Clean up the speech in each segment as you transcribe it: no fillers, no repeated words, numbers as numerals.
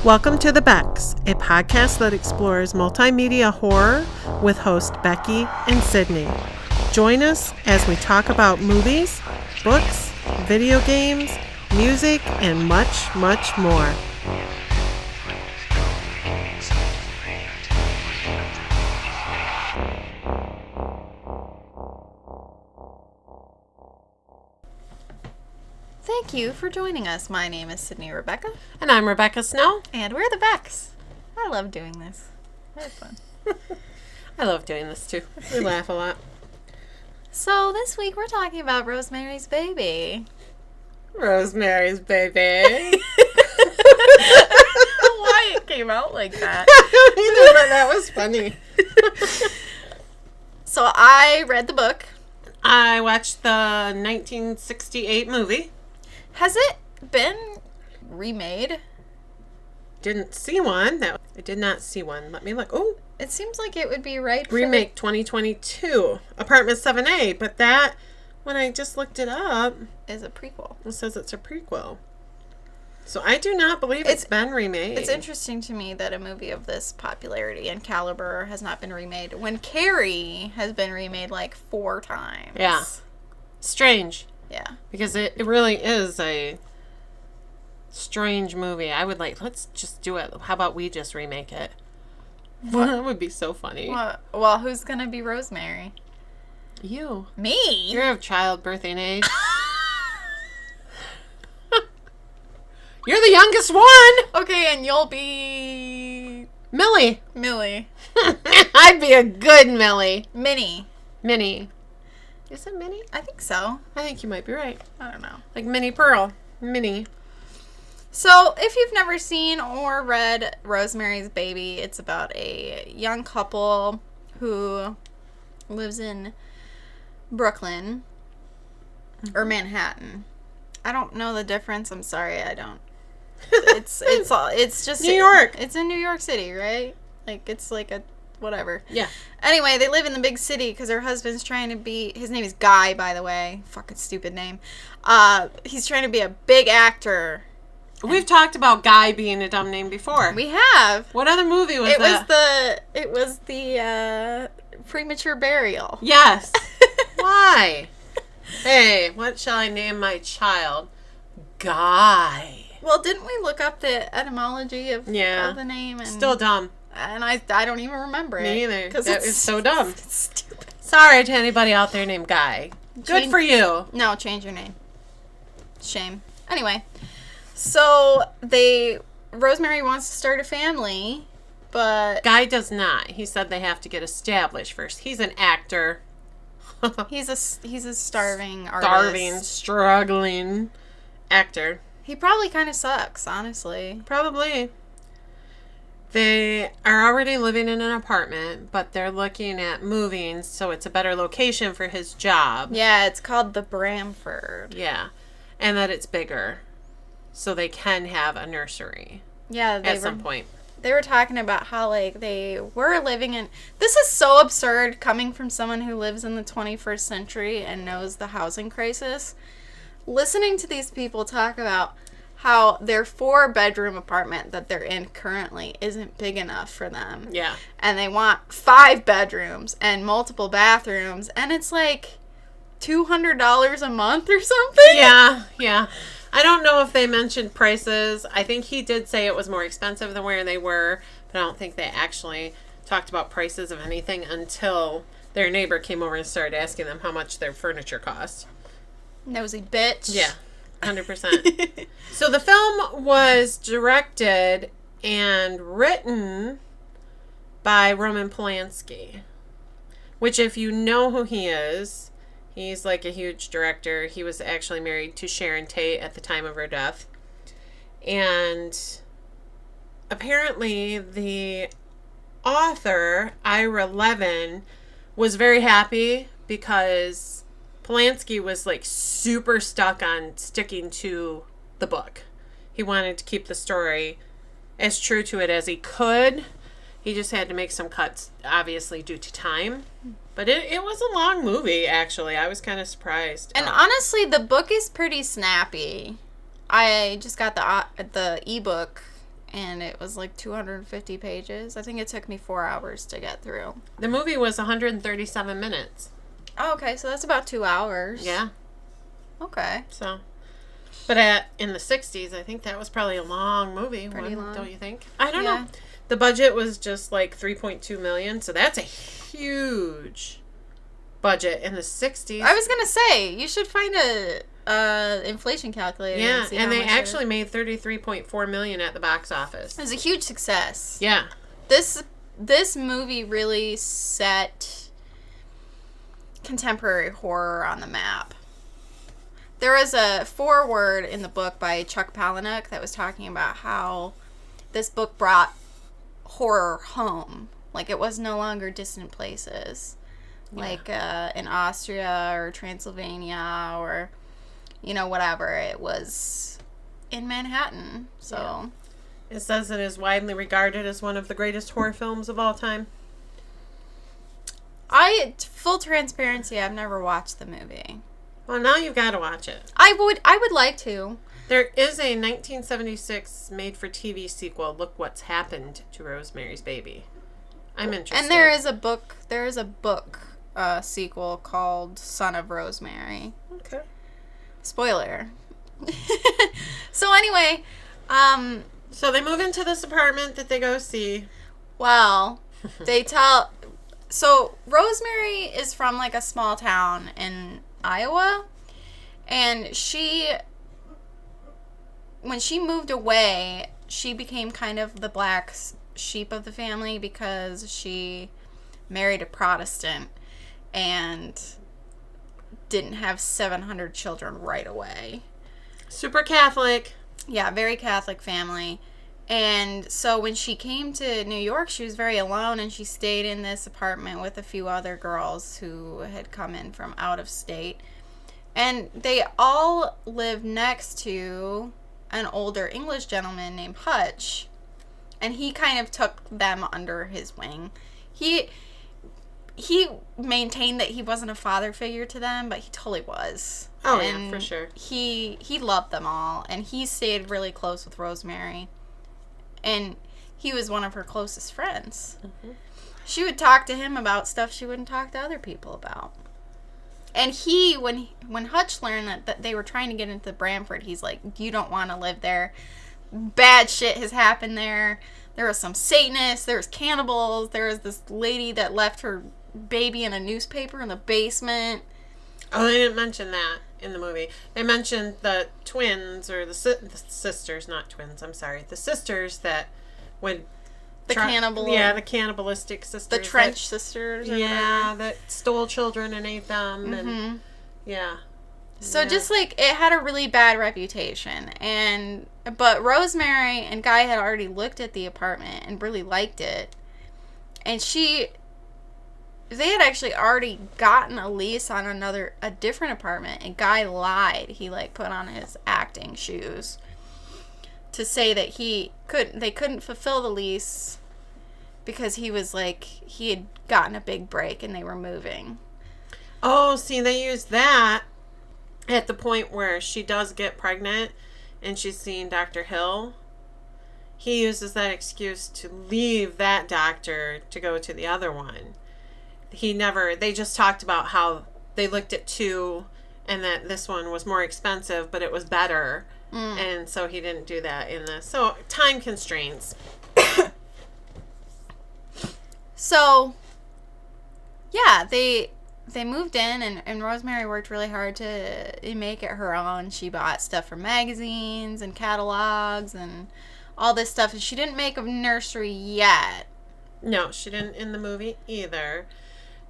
Welcome to the Becks, a podcast that explores multimedia horror with hosts Becky and Sydney. Join us as we talk about movies, books, video games, music, and much, much more. Thank you for joining us. My name is Sydney Rebecca. And I'm Rebecca Snow. And we're the Becks. I love doing this. Very fun. I love doing this too. We laugh a lot. So this week we're talking about Rosemary's Baby. Rosemary's Baby. Why it came out like that? I don't either, but that was funny. So I read the book. I watched the 1968 movie. Has it been remade? Didn't see one. I did not see one. Let me look. Oh, It seems like it would be right for remake 2022, Apartment 7A. But that, when I just looked it up, is a prequel. it says it's a prequel. So I do not believe it's been remade. It's interesting to me that a movie of this popularity and caliber has not been remade when Carrie has been remade like 4 times. Yeah. Strange. Yeah. Because it really is a strange movie. I would let's just do it. How about we just remake it? That would be so funny. Well, who's going to be Rosemary? You. Me? You're of childbirthing age. You're the youngest one. Okay, and you'll be... Millie. Millie. I'd be a good Millie. Minnie. Minnie. Is it Minnie? I think so. I think you might be right. I don't know. Like Minnie Pearl. Minnie. So, if you've never seen or read Rosemary's Baby, it's about a young couple who lives in Brooklyn or Manhattan. I don't know the difference. I'm sorry, I don't. It's just New York. It's in New York City, right? Like it's like a whatever. Yeah. Anyway, they live in the big city because her husband's trying to be. His name is Guy, by the way. Fucking stupid name. He's trying to be a big actor. We've talked about Guy being a dumb name before. We have. What other movie was that? It was the premature burial. Yes. Why? Hey, what shall I name my child? Guy. Well, didn't we look up the etymology of the name? And, Still dumb. And I don't even remember it. Me either. Because That is so dumb. It's stupid. Sorry to anybody out there named Guy. Good for you. No, change your name. Shame. Anyway, so Rosemary wants to start a family, but Guy does not. He said they have to get established first. He's an actor. he's a starving artist. Struggling actor. He probably kind of sucks, honestly. Probably. They are already living in an apartment, but they're looking at moving, so it's a better location for his job. Yeah, it's called the Bramford. Yeah. And that it's bigger, so they can have a nursery. Yeah, at some point. They were talking about how, like, they were living in... This is so absurd coming from someone who lives in the 21st century and knows the housing crisis. Listening to these people talk about how their 4-bedroom apartment that they're in currently isn't big enough for them. Yeah. And they want 5 bedrooms and multiple bathrooms. And it's like $200 a month or something. Yeah. I don't know if they mentioned prices. I think he did say it was more expensive than where they were, but I don't think they actually talked about prices of anything until their neighbor came over and started asking them how much their furniture cost. Nosy bitch. Yeah, 100%. So the film was directed and written by Roman Polanski, which if you know who he is... He's like a huge director. He was actually married to Sharon Tate at the time of her death. And apparently the author, Ira Levin, was very happy because Polanski was like super stuck on sticking to the book. He wanted to keep the story as true to it as he could. He just had to make some cuts, obviously, due to time. But it was a long movie, actually. I was kind of surprised. And honestly, the book is pretty snappy. I just got the ebook, and it was like 250 pages. I think it took me 4 hours to get through. The movie was 137 minutes. Oh, okay, so that's about 2 hours. Yeah. Okay. So, but in the 60s, I think that was probably a long movie. Pretty long. Don't you think? I don't know. The budget was just like $3.2 million, so that's a huge budget in the 60s. I was gonna say you should find a inflation calculator. Yeah, and they actually it made $33.4 million at the box office. was a huge success. Yeah. This movie really set contemporary horror on the map. There was a foreword in the book by Chuck Palahniuk that was talking about how this book brought horror home. Like, it was no longer distant places. Yeah. Like in Austria or Transylvania or, whatever. It was in Manhattan. So yeah. It says it is widely regarded as one of the greatest horror films of all time. Full transparency, I've never watched the movie. Well, now you've got to watch it. I would like to. There is a 1976 made-for-TV sequel, Look What's Happened to Rosemary's Baby. I'm interested. And there is a book sequel called Son of Rosemary. Okay. Spoiler. So anyway, so they move into this apartment that they go see. Well, so Rosemary is from like a small town in Iowa, and when she moved away, she became kind of the black sheep of the family because she married a Protestant and didn't have 700 children right away. Super Catholic. Yeah, very Catholic family. And so when she came to New York, she was very alone, and she stayed in this apartment with a few other girls who had come in from out of state. And they all lived next to an older English gentleman named Hutch, and he kind of took them under his wing. He maintained that he wasn't a father figure to them, but he totally was. Oh, and yeah, for sure. He loved them all, and he stayed really close with Rosemary. And he was one of her closest friends. Mm-hmm. She would talk to him about stuff she wouldn't talk to other people about. And when Hutch learned that they were trying to get into Branford, he's like, you don't want to live there. Bad shit has happened there. There was some Satanists. There was cannibals. There was this lady that left her baby in a newspaper in the basement. Oh, they didn't mention that in the movie. They mentioned the twins, or the sisters, not twins, I'm sorry. The sisters that would... The cannibalistic sisters. The trench sisters. Yeah, that stole children and ate them. Mm-hmm. And yeah. So just like, it had a really bad reputation. But Rosemary and Guy had already looked at the apartment and really liked it. And they had actually already gotten a lease on a different apartment, and Guy lied. He put on his acting shoes to say that they couldn't fulfill the lease because he had gotten a big break and they were moving. Oh, see, they used that at the point where she does get pregnant and she's seeing Dr. Hill. He uses that excuse to leave that doctor to go to the other one. They just talked about how they looked at two and that this one was more expensive, but it was better. And so he didn't do that in this. So, time constraints. So, yeah, they moved in, and Rosemary worked really hard to make it her own. She bought stuff from magazines and catalogs and all this stuff. And she didn't make a nursery yet. No, she didn't in the movie either.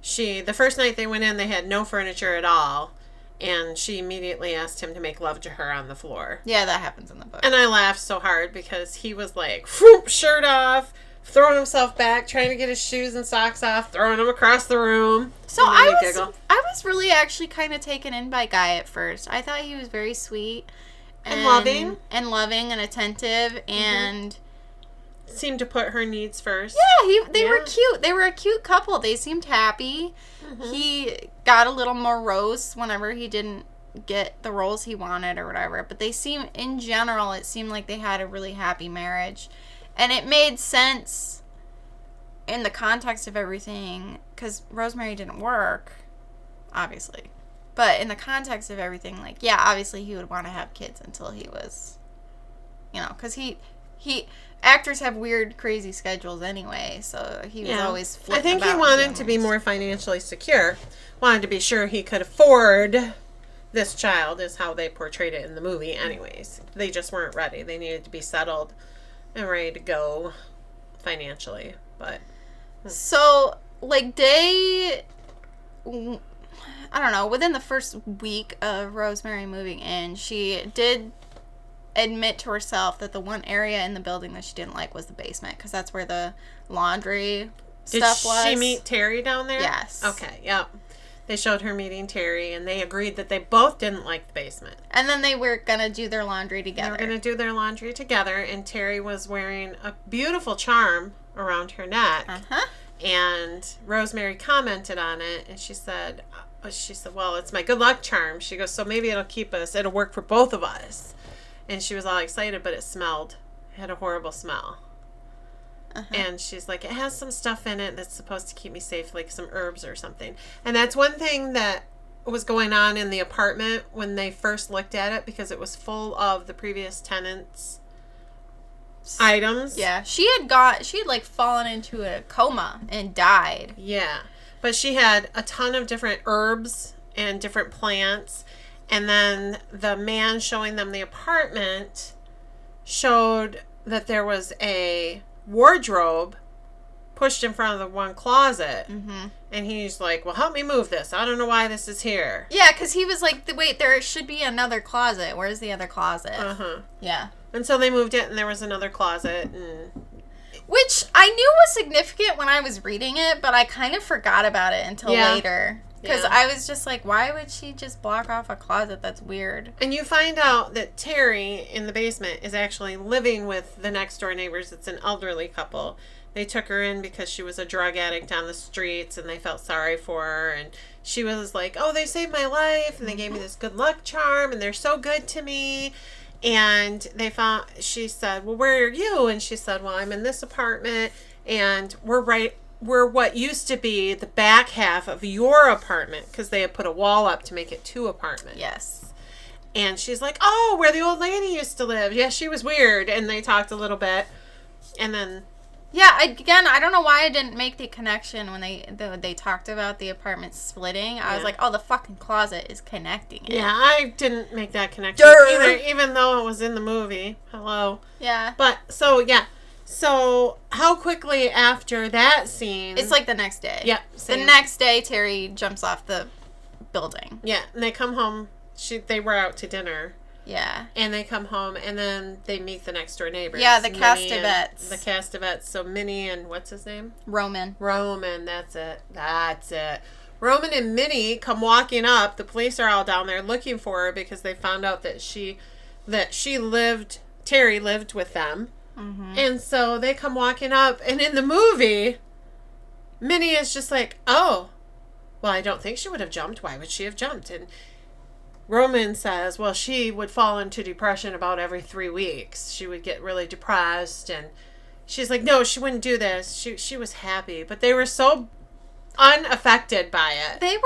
The first night they went in, they had no furniture at all. And she immediately asked him to make love to her on the floor. Yeah, that happens in the book. And I laughed so hard because he was like, whoop, shirt off, throwing himself back, trying to get his shoes and socks off, throwing them across the room. So I was really actually kind of taken in by Guy at first. I thought he was very sweet. And loving. And loving and attentive and... seemed to put her needs first. Yeah, they were cute. They were a cute couple. They seemed happy. Mm-hmm. He got a little morose whenever he didn't get the roles he wanted or whatever. But in general, it seemed like they had a really happy marriage. And it made sense in the context of everything, because Rosemary didn't work, obviously. But in the context of everything, like, yeah, obviously he would want to have kids until he was, because actors have weird, crazy schedules anyway, so he was always I think about he wanted to be more financially secure. Wanted to be sure he could afford this child, is how they portrayed it in the movie anyways. They just weren't ready. They needed to be settled and ready to go financially. But so, like, I don't know, within the first week of Rosemary moving in, she did admit to herself that the one area in the building that she didn't like was the basement, because that's where the laundry stuff was. Did she meet Terry down there? Yes. Okay, yep. They showed her meeting Terry, and they agreed that they both didn't like the basement. And then they were going to do their laundry together. They were going to do their laundry together, and Terry was wearing a beautiful charm around her neck. Uh-huh. And Rosemary commented on it, and she said, well, it's my good luck charm. She goes, so maybe it'll work for both of us. And she was all excited, but it had a horrible smell. Uh-huh. And she's like, it has some stuff in it that's supposed to keep me safe, like some herbs or something. And that's one thing that was going on in the apartment when they first looked at it, because it was full of the previous tenants' items. Yeah, she had like fallen into a coma and died. Yeah, but she had a ton of different herbs and different plants. And then the man showing them the apartment showed that there was a wardrobe pushed in front of the one closet. Mm-hmm. And he's like, well, help me move this. I don't know why this is here. Yeah, because he was like, wait, there should be another closet. Where's the other closet? Uh-huh. Yeah. And so they moved it, and there was another closet. Which I knew was significant when I was reading it, but I kind of forgot about it until later. Because I was just like, why would she just block off a closet? That's weird. And you find out that Terry in the basement is actually living with the next door neighbors. It's an elderly couple. They took her in because she was a drug addict on the streets, and they felt sorry for her. And she was like, oh, they saved my life, and they gave me this good luck charm, and they're so good to me. And she said, well, where are you? And she said, well, I'm in this apartment, and we're what used to be the back half of your apartment, because they had put a wall up to make it 2 apartments. Yes. And she's like, oh, where the old lady used to live. Yeah, she was weird. And they talked a little bit. And then... Yeah, I don't know why I didn't make the connection when they talked about the apartment splitting. I was like, oh, the fucking closet is connecting it. Yeah, I didn't make that connection either, even though it was in the movie. Hello. Yeah. But, so, yeah. So, how quickly after that scene... It's like the next day. Yeah. The next day, Terry jumps off the building. Yeah, and they come home. They were out to dinner. Yeah. And they come home, and then they meet the next door neighbors. Yeah, the Castavets. The Castavets. So, Minnie and what's his name? Roman, that's it. Roman and Minnie come walking up. The police are all down there looking for her because they found out that Terry lived with them. Mm-hmm. And so they come walking up, and in the movie, Minnie is just like, oh, well, I don't think she would have jumped. Why would she have jumped? And Roman says, well, she would fall into depression about every 3 weeks. She would get really depressed, and she's like, no, she wouldn't do this. She was happy, but they were so unaffected by it. They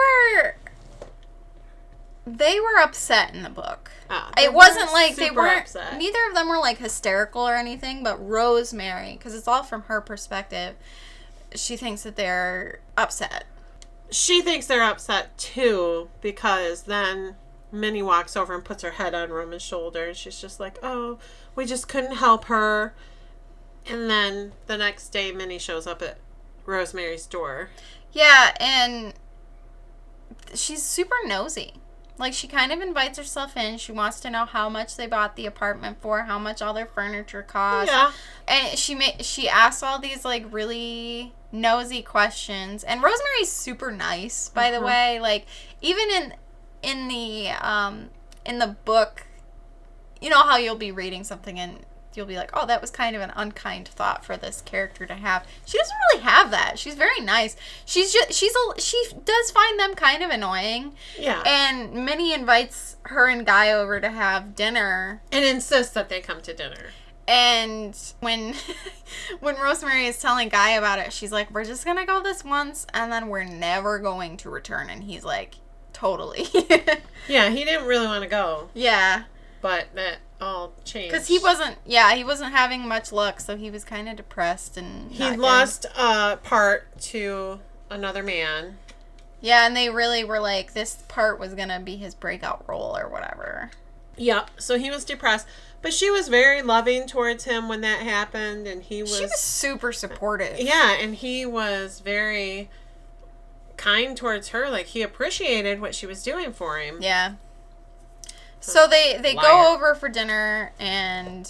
were upset in the book. It wasn't like they weren't upset. Neither of them were like hysterical or anything, but Rosemary, because it's all from her perspective, she thinks that they're upset. She thinks they're upset too, because then Minnie walks over and puts her head on Roman's shoulder, and she's just like, oh, we just couldn't help her. And then the next day, Minnie shows up at Rosemary's door. Yeah, and she's super nosy. Like, she kind of invites herself in. She wants to know how much they bought the apartment for, how much all their furniture cost. Yeah. And she asks all these, like, really nosy questions. And Rosemary's super nice, by the way. Like, even in the book, you know how you'll be reading something and you'll be like, oh, that was kind of an unkind thought for this character to have. She doesn't really have that. She's very nice. She does find them kind of annoying. Yeah. And Minnie invites her and Guy over to have dinner. And insists that they come to dinner. And when when Rosemary is telling Guy about it, she's like, we're just going to go this once, and then we're never going to return. And he's like, totally. Yeah, he didn't really want to go. Yeah. But that all changed. Because he wasn't having much luck, so he was kind of depressed. And he lost a part to another man. Yeah, and they really were like, this part was going to be his breakout role or whatever. Yep, so he was depressed. But she was very loving towards him when that happened, and she was super supportive. Yeah, and he was very kind towards her. Like, he appreciated what she was doing for him. Yeah. So they go over for dinner, and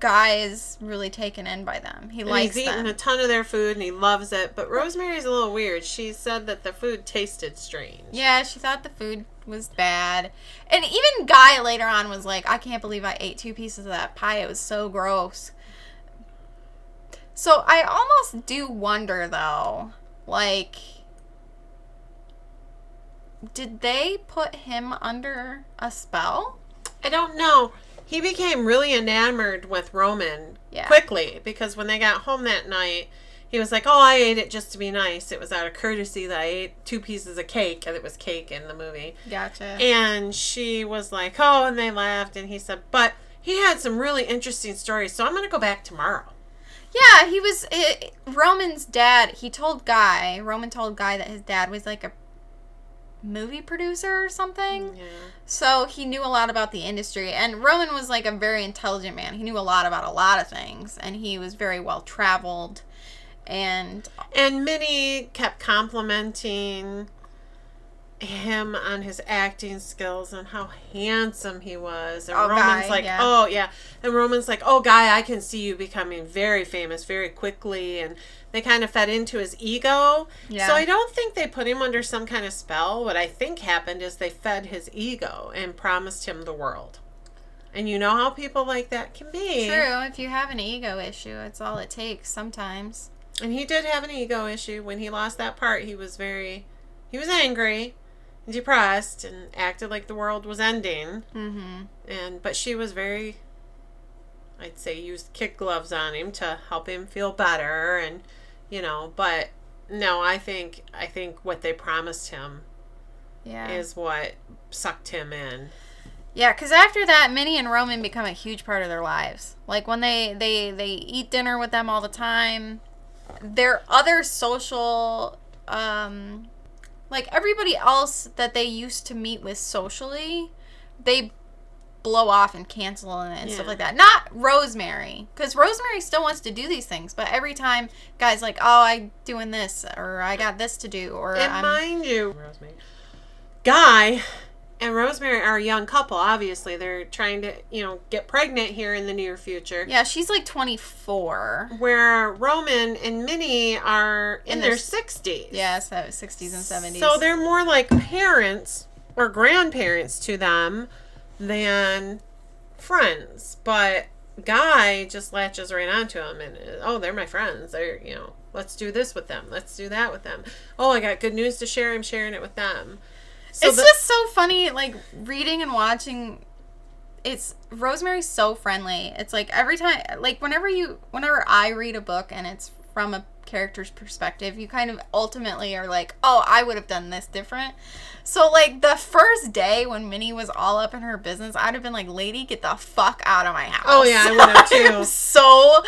Guy is really taken in by them. He likes them. He's eaten a ton of their food, and he loves it. But Rosemary's a little weird. She said that the food tasted strange. Yeah, she thought the food was bad. And even Guy later on was like, I can't believe I ate 2 pieces of that pie. It was so gross. So I almost do wonder, though, like, did they put him under a spell? I don't know. He became really enamored with Roman quickly, because when they got home that night, he was like, oh, I ate it just to be nice. It was out of courtesy that I ate 2 pieces of cake, and it was cake in the movie. Gotcha. And she was like, oh, and they laughed, and he said, but he had some really interesting stories, so I'm going to go back tomorrow. Yeah, Roman's dad, Roman told Guy that his dad was like a movie producer or something. Yeah. So he knew a lot about the industry, and Roman was like a very intelligent man. He knew a lot about a lot of things, and he was very well traveled. And Minnie kept complimenting him on his acting skills and how handsome he was. And Roman's like, oh, yeah. And Roman's like, oh, Guy, I can see you becoming very famous very quickly. And they kind of fed into his ego. Yeah. So I don't think they put him under some kind of spell. What I think happened is they fed his ego and promised him the world. And you know how people like that can be. True. If you have an ego issue, it's all it takes sometimes. And he did have an ego issue. When he lost that part, he was angry and depressed and acted like the world was ending. Mm-hmm. But she was very, I'd say, used kid gloves on him to help him feel better. And, but no, I think what they promised him is what sucked him in. Yeah, because after that, Minnie and Roman become a huge part of their lives. Like, when they eat dinner with them all the time, their other social, like, everybody else that they used to meet with socially, they blow off and cancel and stuff like that. Not Rosemary, because Rosemary still wants to do these things, but every time Guy's like, oh, I'm doing this, or I got this to do, or mind you, Rosemary, Guy and Rosemary are a young couple, obviously. They're trying to, get pregnant here in the near future. Yeah, she's like 24. Where Roman and Minnie are in their 60s. Yeah, so 60s and 70s. So they're more like parents or grandparents to them than friends. But Guy just latches right onto them and, oh, they're my friends. They're, let's do this with them. Let's do that with them. Oh, I got good news to share. I'm sharing it with them. So it's just so funny, like, reading and watching. Rosemary's so friendly. It's like every time, like, whenever I read a book and it's from a character's perspective, you kind of ultimately are like, oh, I would have done this different. So, like, the first day when Minnie was all up in her business, I'd have been like, lady, get the fuck out of my house. Oh, yeah, I would have too. I'm so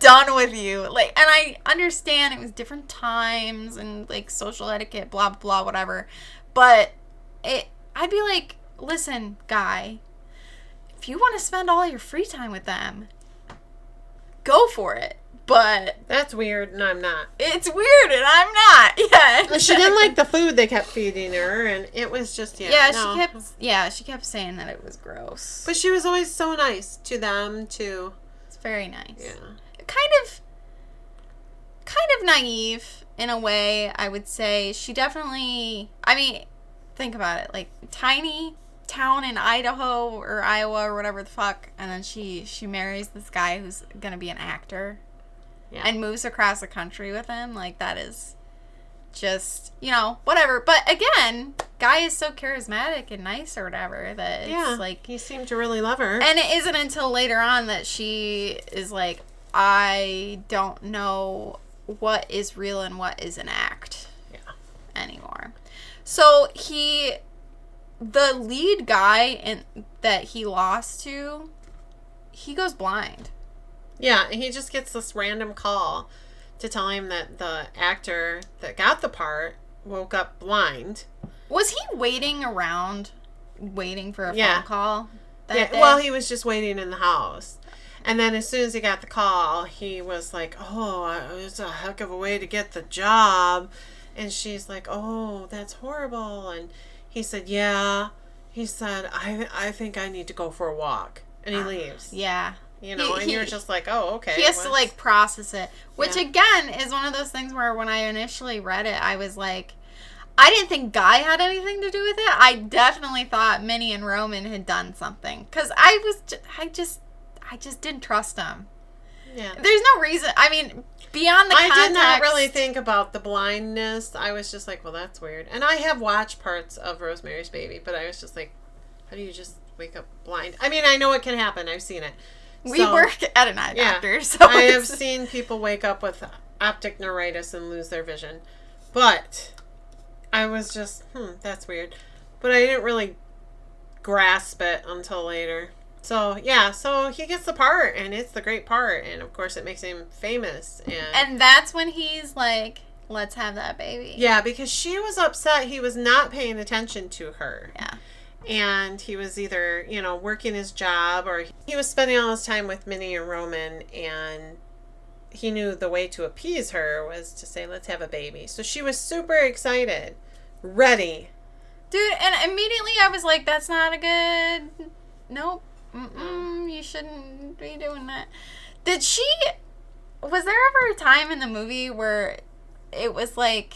done with you. Like, and I understand it was different times and, like, social etiquette, blah, blah, whatever. But I'd be like, listen, Guy, if you want to spend all your free time with them, go for it. But that's weird, and I'm not. It's weird, and I'm not. Yeah, exactly. She didn't like the food they kept feeding her, and it was just she kept saying that it was gross. But she was always so nice to them too. It's very nice. Yeah, kind of naive in a way. I would say she definitely. I mean, think about it, like, tiny town in Idaho or Iowa or whatever the fuck, and then she marries this guy who's gonna be an actor. Yeah. And moves across the country with him. Like, that is just, whatever. But again, guy is so charismatic and nice or whatever that it's like... he seemed to really love her. And it isn't until later on that she is like, I don't know what is real and what is an act anymore. So the lead guy that he lost to, he goes blind. Yeah, he just gets this random call to tell him that the actor that got the part woke up blind. Was he waiting around, waiting for a phone call that day? Well, he was just waiting in the house. And then as soon as he got the call, he was like, oh, it's a heck of a way to get the job. And she's like, oh, that's horrible. And he said, yeah. He said, I think I need to go for a walk. And he leaves. Yeah. You know, and you're just like, oh, okay. He has to, like, process it. Which, again, is one of those things where when I initially read it, I was like, I didn't think Guy had anything to do with it. I definitely thought Minnie and Roman had done something. Because I just didn't trust them. Yeah. There's no reason. I mean, beyond the context. I did not really think about the blindness. I was just like, well, that's weird. And I have watched parts of Rosemary's Baby, but I was just like, how do you just wake up blind? I mean, I know it can happen. I've seen it. We work at an eye doctor, so I have seen people wake up with optic neuritis and lose their vision. But I was just, that's weird. But I didn't really grasp it until later. So, yeah, so he gets the part, and it's the great part, and of course it makes him famous. And that's when he's like, let's have that baby. Yeah, because she was upset he was not paying attention to her. Yeah. And he was either, working his job, or he was spending all his time with Minnie and Roman, and he knew the way to appease her was to say, let's have a baby. So she was super excited, ready. Dude, and immediately I was like, that's not a good... Nope. You shouldn't be doing that. Was there ever a time in the movie where it was like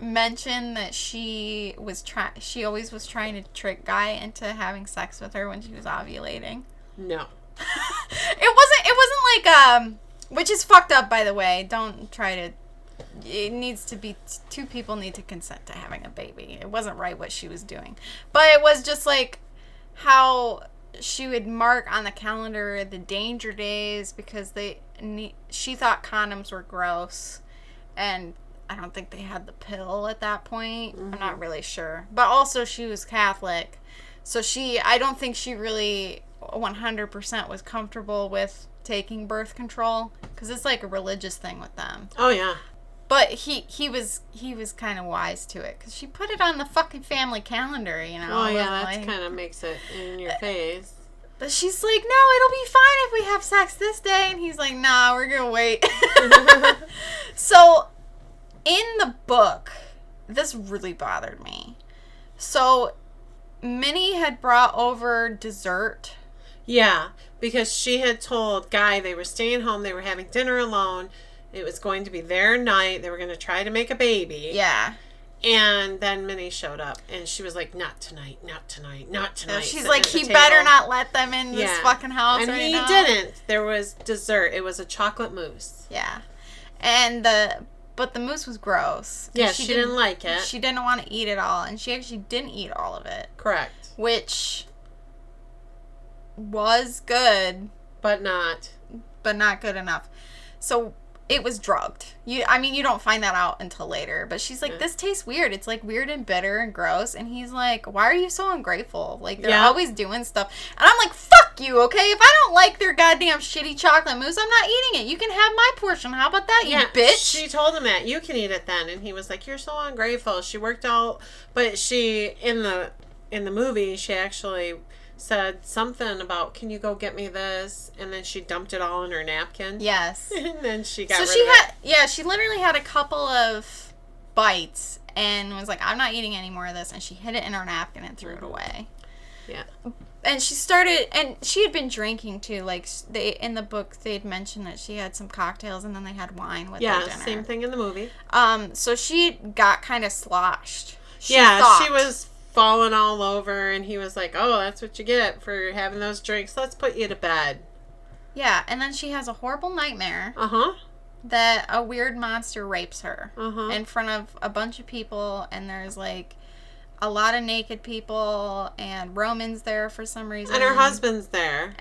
mentioned that she always was trying to trick Guy into having sex with her when she was ovulating? No. It wasn't like which is fucked up, by the way. Don't try to... It needs to be... Two people need to consent to having a baby. It wasn't right what she was doing. But it was just like how she would mark on the calendar the danger days because she thought condoms were gross. And I don't think they had the pill at that point. Mm-hmm. I'm not really sure. But also she was Catholic. So I don't think she really 100% was comfortable with taking birth control. Because it's like a religious thing with them. Oh, yeah. But he was kind of wise to it. Because she put it on the fucking family calendar, Oh, yeah, that kind of makes it in your face. But she's like, no, it'll be fine if we have sex this day. And he's like, nah, we're going to wait. So, in the book, this really bothered me. So, Minnie had brought over dessert. Yeah, because she had told Guy they were staying home. They were having dinner alone. It was going to be their night. They were going to try to make a baby. Yeah. And then Minnie showed up, and she was like, not tonight, not tonight, not tonight. She's like, he better not let them in this fucking house and he didn't. There was dessert. It was a chocolate mousse. Yeah. And but the mousse was gross. Yeah, she didn't like it. She didn't want to eat it all, and she actually didn't eat all of it. Correct. Which was good. But not good enough. So it was drugged. You don't find that out until later. But she's like, this tastes weird. It's like weird and bitter and gross. And he's like, why are you so ungrateful? Like, they're always doing stuff. And I'm like, fuck you, okay? If I don't like their goddamn shitty chocolate mousse, I'm not eating it. You can have my portion. How about that, you bitch? She told him that. You can eat it then. And he was like, you're so ungrateful. She worked out. But she, in the movie, she actually said something about, can you go get me this? And then she dumped it all in her napkin. Yes. And then she got rid of it. Yeah, she literally had a couple of bites and was like, I'm not eating any more of this. And she hid it in her napkin and threw it away. Yeah. And she had been drinking too. Like, in the book, they'd mentioned that she had some cocktails and then they had wine with their dinner. Yeah, same thing in the movie. So she got kind of sloshed. She was falling all over, and he was like, oh, that's what you get for having those drinks. Let's put you to bed. Yeah, and then she has a horrible nightmare. That a weird monster rapes her in front of a bunch of people, and there's like a lot of naked people, and Roman's there for some reason. And her husband's there.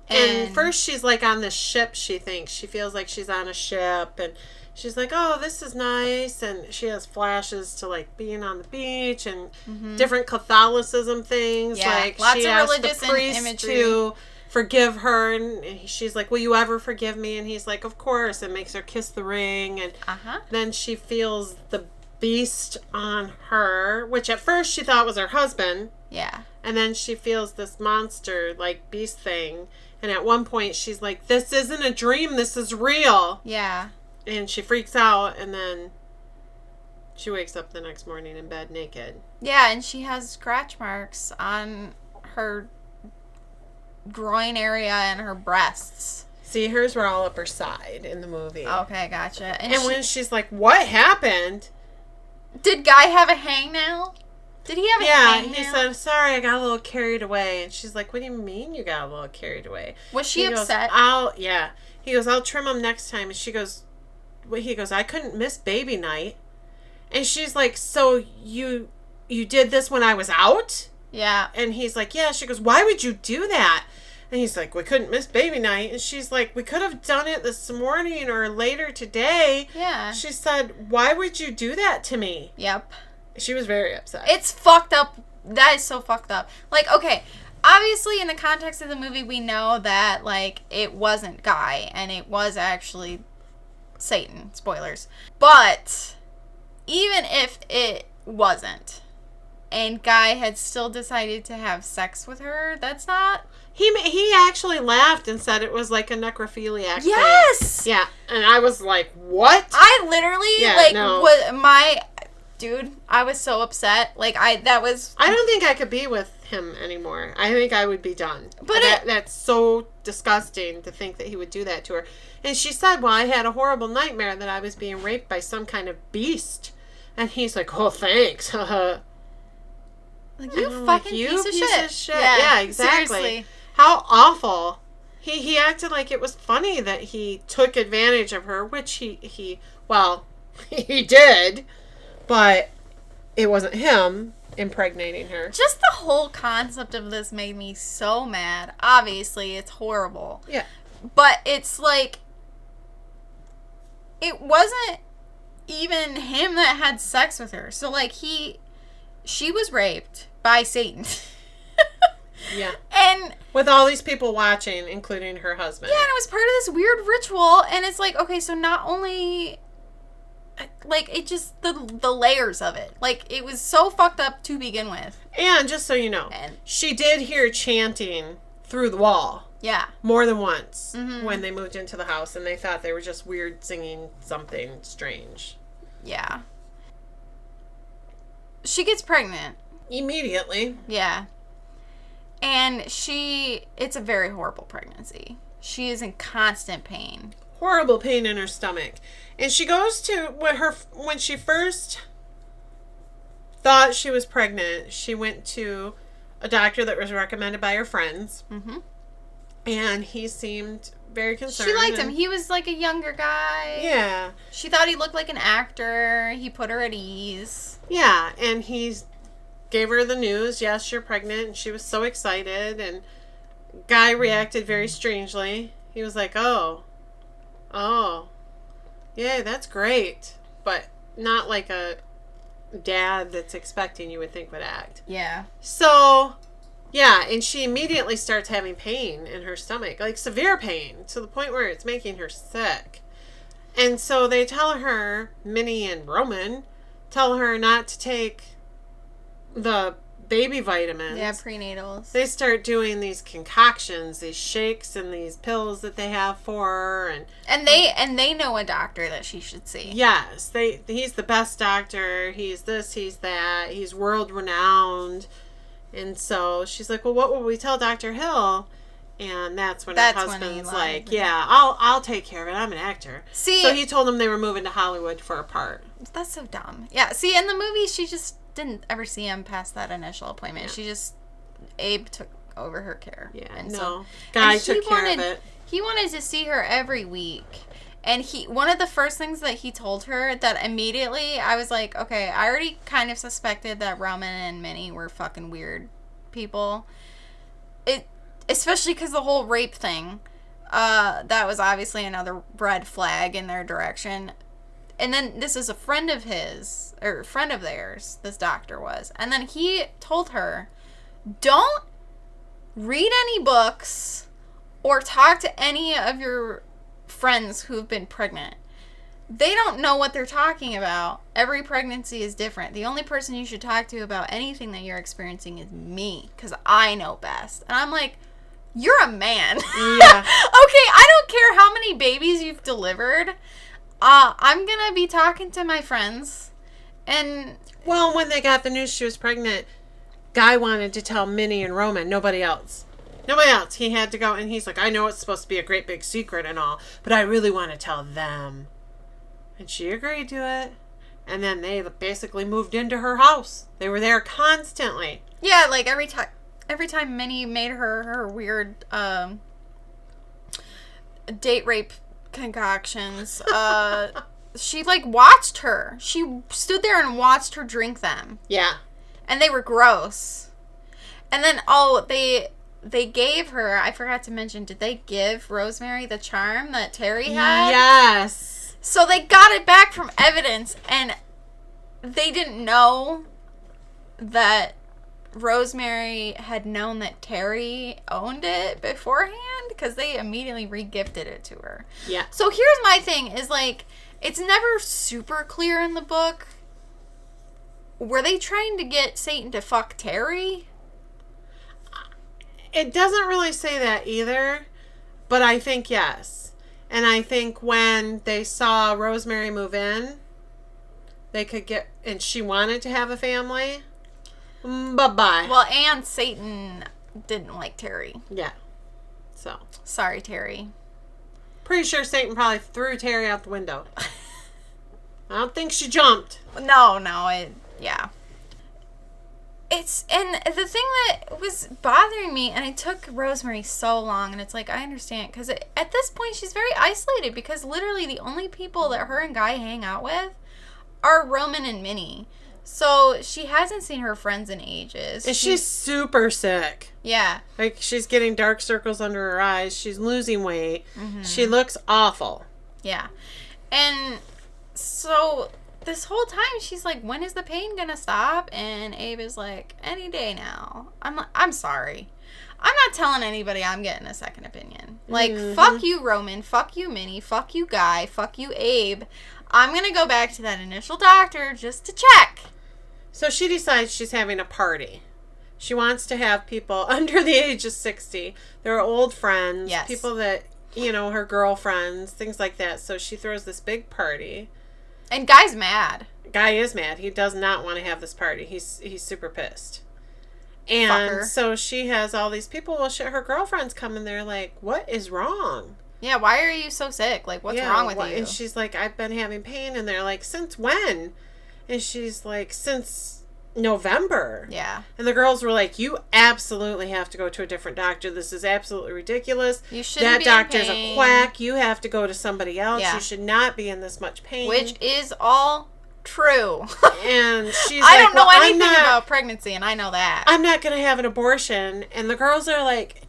And first she's like on this ship, she thinks. She feels like she's on a ship, and she's like, oh, this is nice. And she has flashes to like being on the beach and different Catholicism things. Yeah, like lots she of asked religious the priest imagery. to forgive her, and she's like, will you ever forgive me? And he's like, of course, and makes her kiss the ring. And then she feels the beast on her, which at first she thought was her husband. Yeah. And then she feels this monster, like, beast thing. And at one point, she's like, this isn't a dream. This is real. Yeah. And she freaks out, and then she wakes up the next morning in bed naked. Yeah, and she has scratch marks on her groin area and her breasts. See, hers were all up her side in the movie. Okay, gotcha. And when she's like, what happened? Did Guy have a hangnail? Did he have a hangnail? Yeah, he said, sorry, I got a little carried away. And she's like, what do you mean you got a little carried away? Was she upset? He goes, I'll trim them next time. And she goes, he goes, I couldn't miss baby night. And she's like, so you did this when I was out? Yeah. And he's like, yeah. She goes, why would you do that? And he's like, we couldn't miss baby night. And she's like, we could have done it this morning or later today. Yeah. She said, why would you do that to me? Yep. She was very upset. It's fucked up. That is so fucked up. Like, okay, obviously in the context of the movie, we know that, like, it wasn't Guy and it was actually Satan. Spoilers. But even if it wasn't and Guy had still decided to have sex with her, that's not... He actually laughed and said it was like a necrophiliac thing. Yes! Yeah. And I was like, what? I literally, dude, I was so upset. Like, I don't think I could be with him anymore. I think I would be done. But that's so disgusting to think that he would do that to her. And she said, well, I had a horrible nightmare that I was being raped by some kind of beast. And he's like, oh, thanks. Like, you fucking piece of shit. Yeah, exactly. Seriously. How awful. He acted like it was funny that he took advantage of her, which he did, but it wasn't him impregnating her. Just the whole concept of this made me so mad. Obviously, it's horrible. Yeah. But it's like, it wasn't even him that had sex with her. So, like, she was raped by Satan. Yeah. And with all these people watching, including her husband. Yeah, and it was part of this weird ritual. And it's like, okay, so not only, like, it just, the layers of it. Like, it was so fucked up to begin with. And just so you know, she did hear chanting through the wall. Yeah. More than once when they moved into the house, and they thought they were just weird singing something strange. Yeah. She gets pregnant. Immediately. Yeah. And it's a very horrible pregnancy. She is in constant pain. Horrible pain in her stomach. And she goes to, when she first thought she was pregnant, she went to a doctor that was recommended by her friends. Mm-hmm. And he seemed very concerned. She liked him. He was like a younger guy. Yeah. She thought he looked like an actor. He put her at ease. Yeah, and he gave her the news, yes, you're pregnant, and she was so excited, and Guy reacted very strangely. He was like, oh, yeah, that's great, but not like a dad that's expecting you would think would act. Yeah. So, yeah, and she immediately starts having pain in her stomach, like severe pain, to the point where it's making her sick. And so they tell her, Minnie and Roman, tell her not to take the baby vitamins. Yeah, prenatals. They start doing these concoctions, these shakes, and these pills that they have for her, and they know a doctor that she should see. Yes, he's the best doctor. He's this, he's that. He's world renowned, and so she's like, "Well, what will we tell Dr. Hill?" And that's when her husband's like, "Yeah, I'll take care of it. I'm an actor." See, so he told them they were moving to Hollywood for a part. That's so dumb. Yeah. See, in the movie, she just didn't ever see him past that initial appointment. Yeah. She just, Abe took over her care. Yeah, and no. Guy took care of it. He wanted to see her every week. And one of the first things that he told her that immediately I was like, okay, I already kind of suspected that Roman and Minnie were fucking weird people. Especially because the whole rape thing, that was obviously another red flag in their direction. And then this is a friend of his, or friend of theirs, this doctor was. And then he told her, don't read any books or talk to any of your friends who've been pregnant. They don't know what they're talking about. Every pregnancy is different. The only person you should talk to about anything that you're experiencing is me, because I know best. And I'm like, you're a man. Yeah. Okay, I don't care how many babies you've delivered. I'm going to be talking to my friends. And well, when they got the news she was pregnant, Guy wanted to tell Minnie and Roman, nobody else. Nobody else. He had to go, and he's like, I know it's supposed to be a great big secret and all, but I really want to tell them. And she agreed to it. And then they basically moved into her house. They were there constantly. Yeah, like every time Minnie made her weird date rape concoctions, she like watched her. She stood there and watched her drink them. Yeah. And they were gross. And then they gave her, I forgot to mention, did they give Rosemary the charm that Terry had? Yes. So they got it back from evidence, and they didn't know that Rosemary had known that Terry owned it beforehand, because they immediately re-gifted it to her. Yeah. So here's my thing, is like, it's never super clear in the book. Were they trying to get Satan to fuck Terry? It doesn't really say that either, but I think yes. And I think when they saw Rosemary move in, they could get, and she wanted to have a family, bye-bye. Well, and Satan didn't like Terry. Yeah. So. Sorry, Terry. Pretty sure Satan probably threw Terry out the window. I don't think she jumped. No, yeah. And the thing that was bothering me, and it took Rosemary so long, and it's like, I understand, because at this point she's very isolated, because literally the only people that her and Guy hang out with are Roman and Minnie. So she hasn't seen her friends in ages. And she's super sick. Yeah. Like, she's getting dark circles under her eyes. She's losing weight. Mm-hmm. She looks awful. Yeah. And so this whole time she's like, when is the pain gonna stop? And Abe is like, any day now. I'm sorry. I'm not telling anybody I'm getting a second opinion. Like, fuck you, Roman. Fuck you, Minnie. Fuck you, Guy. Fuck you, Abe. I'm gonna go back to that initial doctor just to check. So she decides she's having a party. She wants to have people under the age of 60. They're old friends. Yes. People that, her girlfriends, things like that. So she throws this big party. And Guy's mad. Guy is mad. He does not want to have this party. He's super pissed. And Fucker. So she has all these people. Well, her girlfriends come and they're like, what is wrong? Yeah, why are you so sick? Like, what's wrong with you? And she's like, I've been having pain. And they're like, since when? And she's like, since November. Yeah. And the girls were like, you absolutely have to go to a different doctor. This is absolutely ridiculous. You shouldn't be That doctor's in pain. a quack. You have to go to somebody else. Yeah. You should not be in this much pain. Which is all true. And she's I like, don't know well, anything about pregnancy, and I know that. I'm not going to have an abortion. And the girls are like,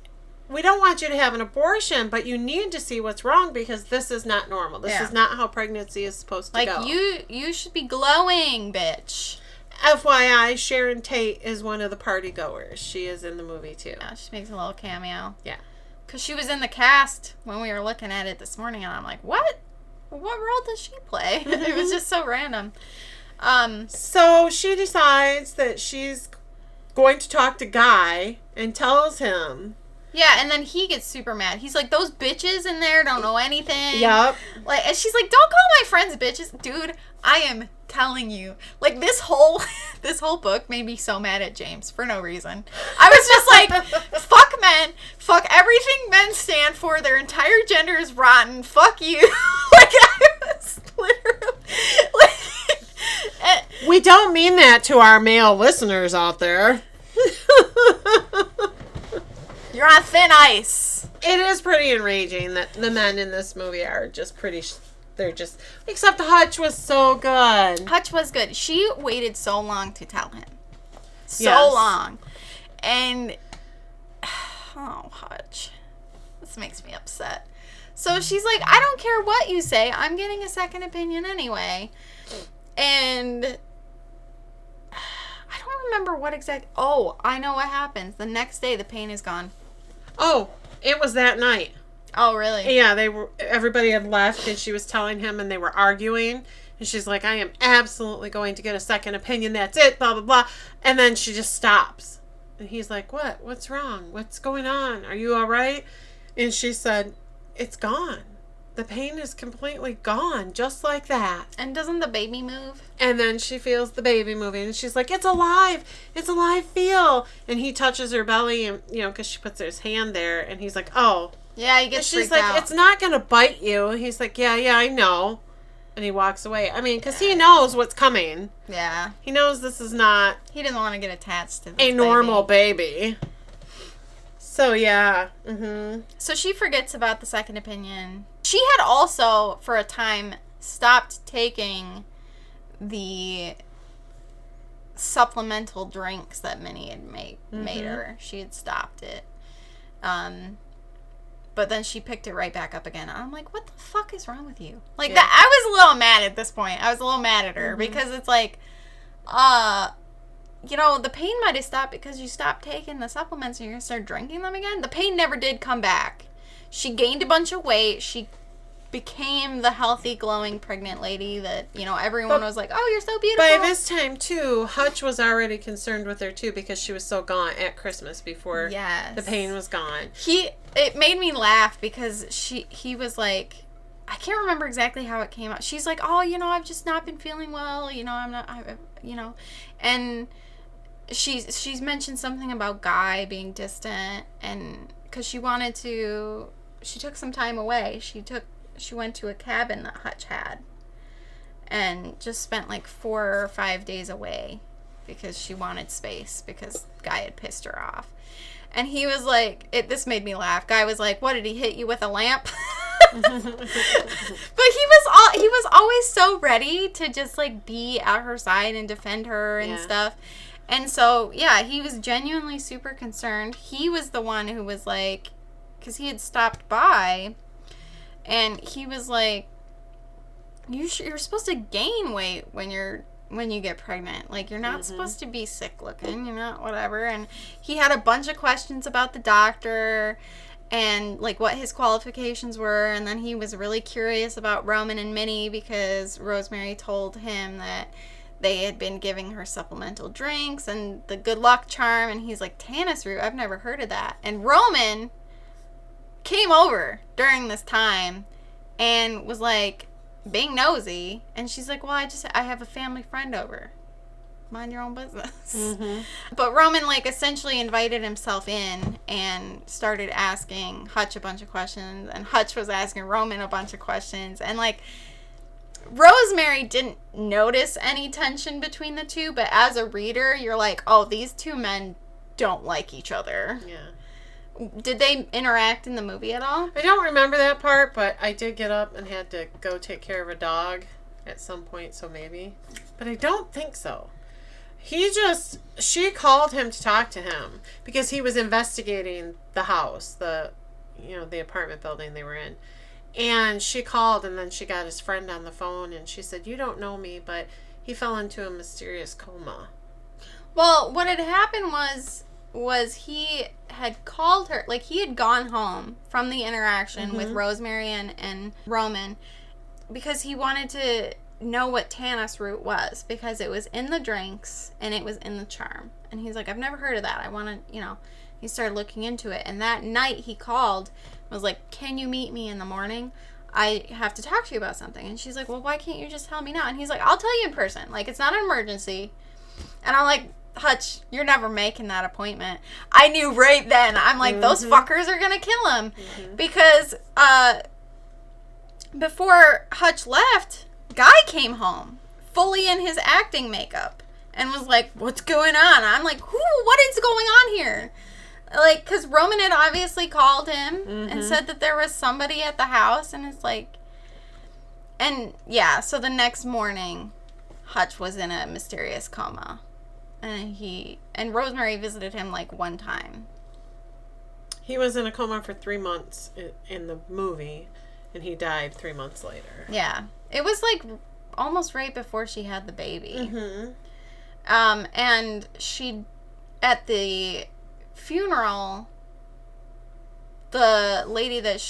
we don't want you to have an abortion, but you need to see what's wrong, because this is not normal. This is not how pregnancy is supposed to go. Like, you should be glowing, bitch. FYI, Sharon Tate is one of the party goers. She is in the movie, too. Yeah, she makes a little cameo. Yeah. Because she was in the cast when we were looking at it this morning, and I'm like, what? What role does she play? It was just so random. So she decides that she's going to talk to Guy and tells him. Yeah, and then he gets super mad. He's like, those bitches in there don't know anything. Yep. Like, and she's like, don't call my friends bitches. Dude, I am telling you. Like, this whole book made me so mad at James for no reason. I was just like, fuck men. Fuck everything men stand for. Their entire gender is rotten. Fuck you. Like, I was literally... Like, we don't mean that to our male listeners out there. You're on thin ice. It is pretty enraging that the men in this movie are just pretty... They're just... Except Hutch was so good. Hutch was good. She waited so long to tell him. So Yes. long. And... Oh, Hutch. This makes me upset. So she's like, I don't care what you say. I'm getting a second opinion anyway. And... I don't remember what exact... Oh, I know what happens. The next day, the pain is gone. Oh, it was that night. Oh, really? Yeah, everybody had left, and she was telling him, and they were arguing. And she's like, I am absolutely going to get a second opinion. That's it, blah, blah, blah. And then she just stops. And he's like, what? What's wrong? What's going on? Are you all right? And she said, it's gone. The pain is completely gone, just like that. And doesn't the baby move? And then she feels the baby moving, and she's like, it's alive. It's alive, feel. And he touches her belly, and, because she puts his hand there, and he's like, oh. Yeah, he gets freaked freaked out. It's not going to bite you. He's like, yeah, I know. And he walks away. I mean, because he knows what's coming. Yeah. He knows this is not... He doesn't want to get attached to this a normal baby. So, yeah. Mm-hmm. So she forgets about the second opinion. She had also, for a time, stopped taking the supplemental drinks that Minnie had made her. She had stopped it. But then she picked it right back up again. I'm like, what the fuck is wrong with you? Like, Yeah. that. I was a little mad at this point. I was a little mad at her because it's like, the pain might have stopped because you stopped taking the supplements and you're going to start drinking them again. The pain never did come back. She gained a bunch of weight. She became the healthy, glowing, pregnant lady that, everyone was like, oh, you're so beautiful. By this time, too, Hutch was already concerned with her, too, because she was so gone at Christmas before the pain was gone. It made me laugh because he was like, I can't remember exactly how it came out. She's like, oh, I've just not been feeling well. And she's mentioned something about Guy being distant, and because she took some time away. She went to a cabin that Hutch had and just spent like 4 or 5 days away because she wanted space because Guy had pissed her off. And he was like, this made me laugh. Guy was like, what, did he hit you with a lamp? But he was always so ready to just like be at her side and defend her and stuff. And so, yeah, he was genuinely super concerned. He was the one who was like, because he had stopped by, and he was like, you're supposed to gain weight when you get pregnant. Like, you're not supposed to be sick looking, whatever. And he had a bunch of questions about the doctor and like what his qualifications were. And then he was really curious about Roman and Minnie because Rosemary told him that they had been giving her supplemental drinks and the good luck charm. And he's like, Tannis root, I've never heard of that. And Roman came over during this time and was like being nosy, and she's like, well, I have a family friend over, mind your own business. But Roman like essentially invited himself in and started asking Hutch a bunch of questions, and Hutch was asking Roman a bunch of questions, and like Rosemary didn't notice any tension between the two, but as a reader you're like, oh, these two men don't like each other. Did they interact in the movie at all? I don't remember that part, but I did get up and had to go take care of a dog at some point, so maybe. But I don't think so. She called him to talk to him because he was investigating the house, the apartment building they were in. And she called, and then she got his friend on the phone, and she said, you don't know me, but he fell into a mysterious coma. Well, what had happened was he had called her, like he had gone home from the interaction with Rosemary and Roman because he wanted to know what Tannis root was because it was in the drinks and it was in the charm. And he's like, I've never heard of that. I want to, he started looking into it. And that night he called, was like, can you meet me in the morning? I have to talk to you about something. And she's like, well, why can't you just tell me now? And he's like, I'll tell you in person. Like, it's not an emergency. And I'm like, Hutch, you're never making that appointment. I knew right then. I'm like, those fuckers are going to kill him. Because before Hutch left, Guy came home fully in his acting makeup and was like, what's going on? I'm like, what is going on here? Like, because Roman had obviously called him and said that there was somebody at the house, and it's like... And, yeah, so the next morning, Hutch was in a mysterious coma. And Rosemary visited him, like, one time. He was in a coma for 3 months in the movie, and he died 3 months later. Yeah. It was, like, almost right before she had the baby. And she... At the funeral, the lady that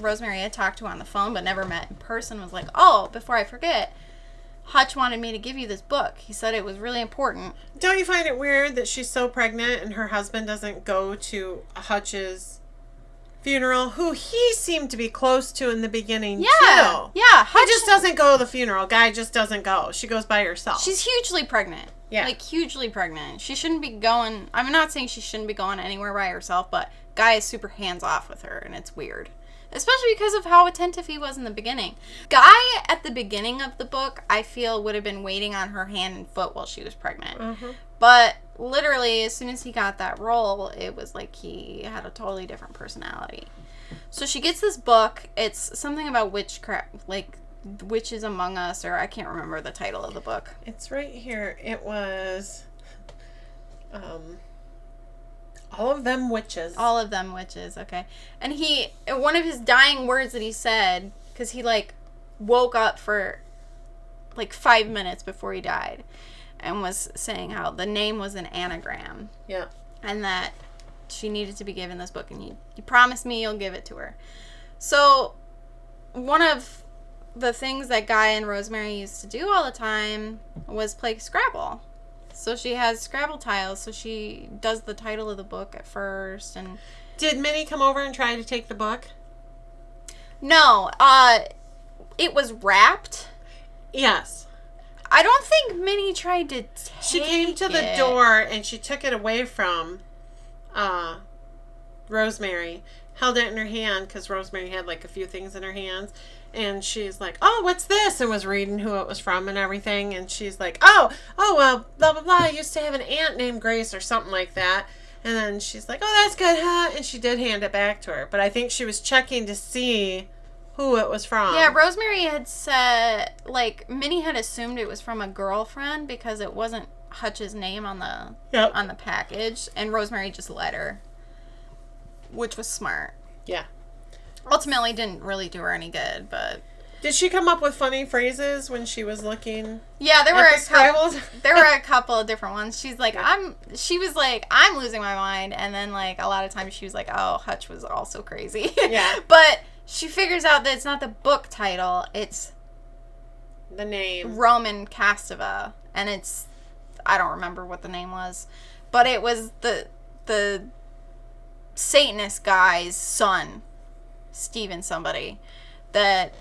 Rosemary had talked to on the phone but never met in person was like, oh, before I forget, Hutch wanted me to give you this book. He said it was really important. Don't you find it weird that she's so pregnant and her husband doesn't go to Hutch's funeral, who he seemed to be close to in the beginning, too? Yeah. He just doesn't go to the funeral. Guy just doesn't go. She goes by herself. She's hugely pregnant. Yeah. Like, hugely pregnant. She shouldn't be going... I'm not saying she shouldn't be going anywhere by herself, but Guy is super hands-off with her, and it's weird. Especially because of how attentive he was in the beginning. Guy, at the beginning of the book, I feel would have been waiting on her hand and foot while she was pregnant. But literally, as soon as he got that role, it was like he had a totally different personality. So she gets this book. It's something about witchcraft, like... Witches Among Us, or I can't remember the title of the book. It's right here. It was All of Them Witches. All of Them Witches, okay. And one of his dying words that he said, because he, like, woke up for, like, 5 minutes before he died, and was saying how the name was an anagram. Yeah. And that she needed to be given this book, and you promised me you'll give it to her. So, one of the things that Guy and Rosemary used to do all the time was play Scrabble. So she has Scrabble tiles, so she does the title of the book at first. And did Minnie come over and try to take the book? No, it was wrapped. Yes. I don't think Minnie tried to take She came to the door and she took it away from Rosemary, held it in her hand, because Rosemary had like a few things in her hands. And she's like, oh, what's this? And was reading who it was from and everything. And she's like, well, blah, blah, blah. I used to have an aunt named Grace or something like that. And then she's like, oh, that's good, huh? And she did hand it back to her. But I think she was checking to see who it was from. Yeah, Rosemary had said, like, Minnie had assumed it was from a girlfriend because it wasn't Hutch's name on the package. And Rosemary just let her, which was smart. Yeah. Ultimately didn't really do her any good, but... Did she come up with funny phrases when she was looking? Yeah, there were a couple of different ones. She was like, I'm losing my mind. And then, like, a lot of times she was like, oh, Hutch was also crazy. Yeah. But she figures out that it's not the book title, it's... the name. Roman Castava. And it's... I don't remember what the name was. But it was the Satanist guy's son. Steven somebody that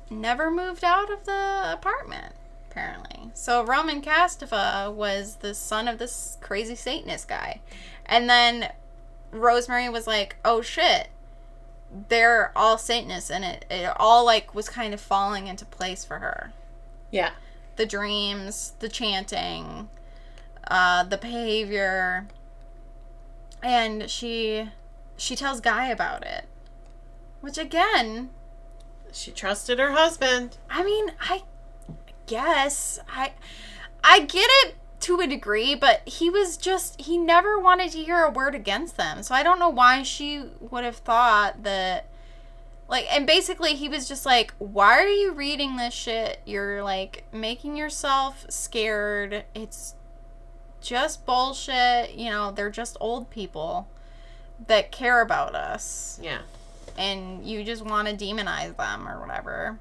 never moved out of the apartment, apparently. So Roman Castava was the son of this crazy Satanist guy. And then Rosemary was like, oh shit, they're all Satanists, and it all like was kind of falling into place for her. Yeah. The dreams, the chanting, the behavior. And she tells Guy about it. Which, again... She trusted her husband. I mean, I guess. I get it to a degree, but he never wanted to hear a word against them. So I don't know why she would have thought that... Like, and basically he was just like, why are you reading this shit? You're, like, making yourself scared. It's just bullshit. You know, they're just old people that care about us. Yeah. And you just want to demonize them or whatever.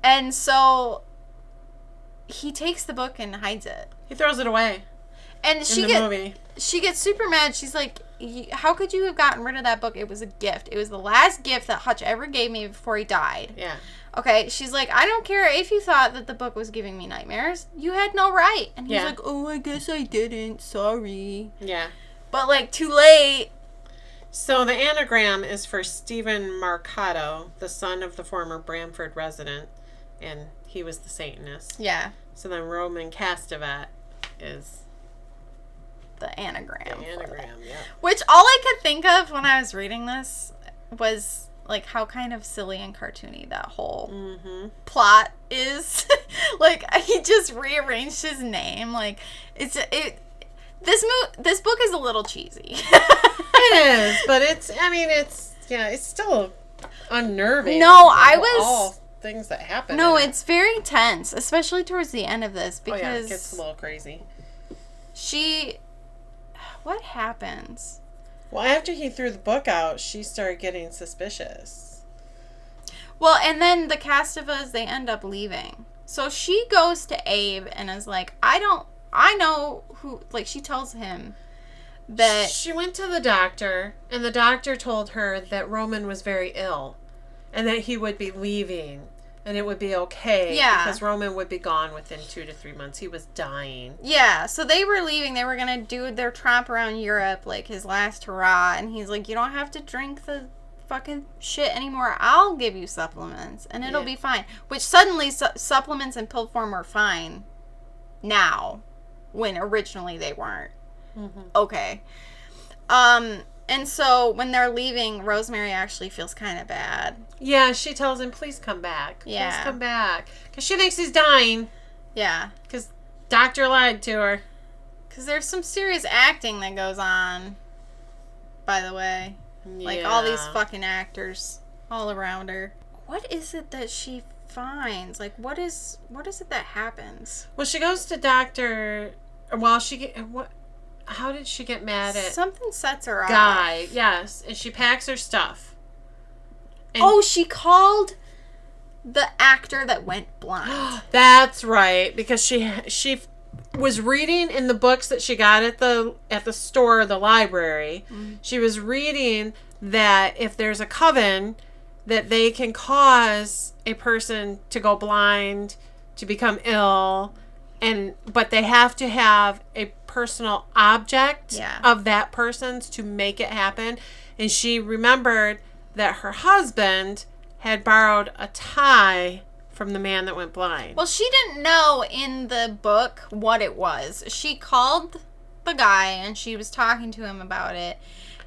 And so he takes the book and hides it. He throws it away. And she gets super mad. She's like, how could you have gotten rid of that book? It was a gift. It was the last gift that Hutch ever gave me before he died. Yeah. Okay, she's like, I don't care if you thought that the book was giving me nightmares. You had no right. And he's like, oh, I guess I didn't. Sorry. Yeah. But, like, too late. So the anagram is for Stephen Marcato, the son of the former Bramford resident, and he was the Satanist. Yeah. So then Roman Castavat is The anagram. The anagram, yeah. Which all I could think of when I was reading this was like how kind of silly and cartoony that whole plot is. Like he just rearranged his name. Like this book is a little cheesy. It is, but it's still unnerving. No, I was all things that happen. No, it's very tense, especially towards the end of this because it gets a little crazy. What happens? Well, after he threw the book out, she started getting suspicious. Well, and then the Castivas, they end up leaving. So she goes to Abe and is like, I know who, like, she tells him that... She went to the doctor, and the doctor told her that Roman was very ill, and that he would be leaving, and it would be okay. Yeah. Because Roman would be gone within 2 to 3 months. He was dying. Yeah, so they were leaving. They were going to do their tramp around Europe, like, his last hurrah, and he's like, you don't have to drink the fucking shit anymore. I'll give you supplements, and it'll be fine. Which suddenly, supplements in pill form are fine now, when originally they weren't. Mm-hmm. Okay. And so when they're leaving, Rosemary actually feels kind of bad. Yeah, she tells him, please come back. Please Yeah. come back. Because she thinks he's dying. Yeah. Because doctor lied to her. Because there's some serious acting that goes on, by the way. Yeah. Like, all these fucking actors all around her. What is it that she finds? Like, what is it that happens? Well, she goes to doctor... How did she get mad at... Something sets her off. Guy, yes. And she packs her stuff. And she called the actor that went blind. That's right. Because she was reading in the books that she got at the store, the library. Mm-hmm. She was reading that if there's a coven, that they can cause a person to go blind, to become ill, but they have to have a personal object of that person's to make it happen. And she remembered that her husband had borrowed a tie from the man that went blind. Well, she didn't know in the book what it was. She called the guy and she was talking to him about it.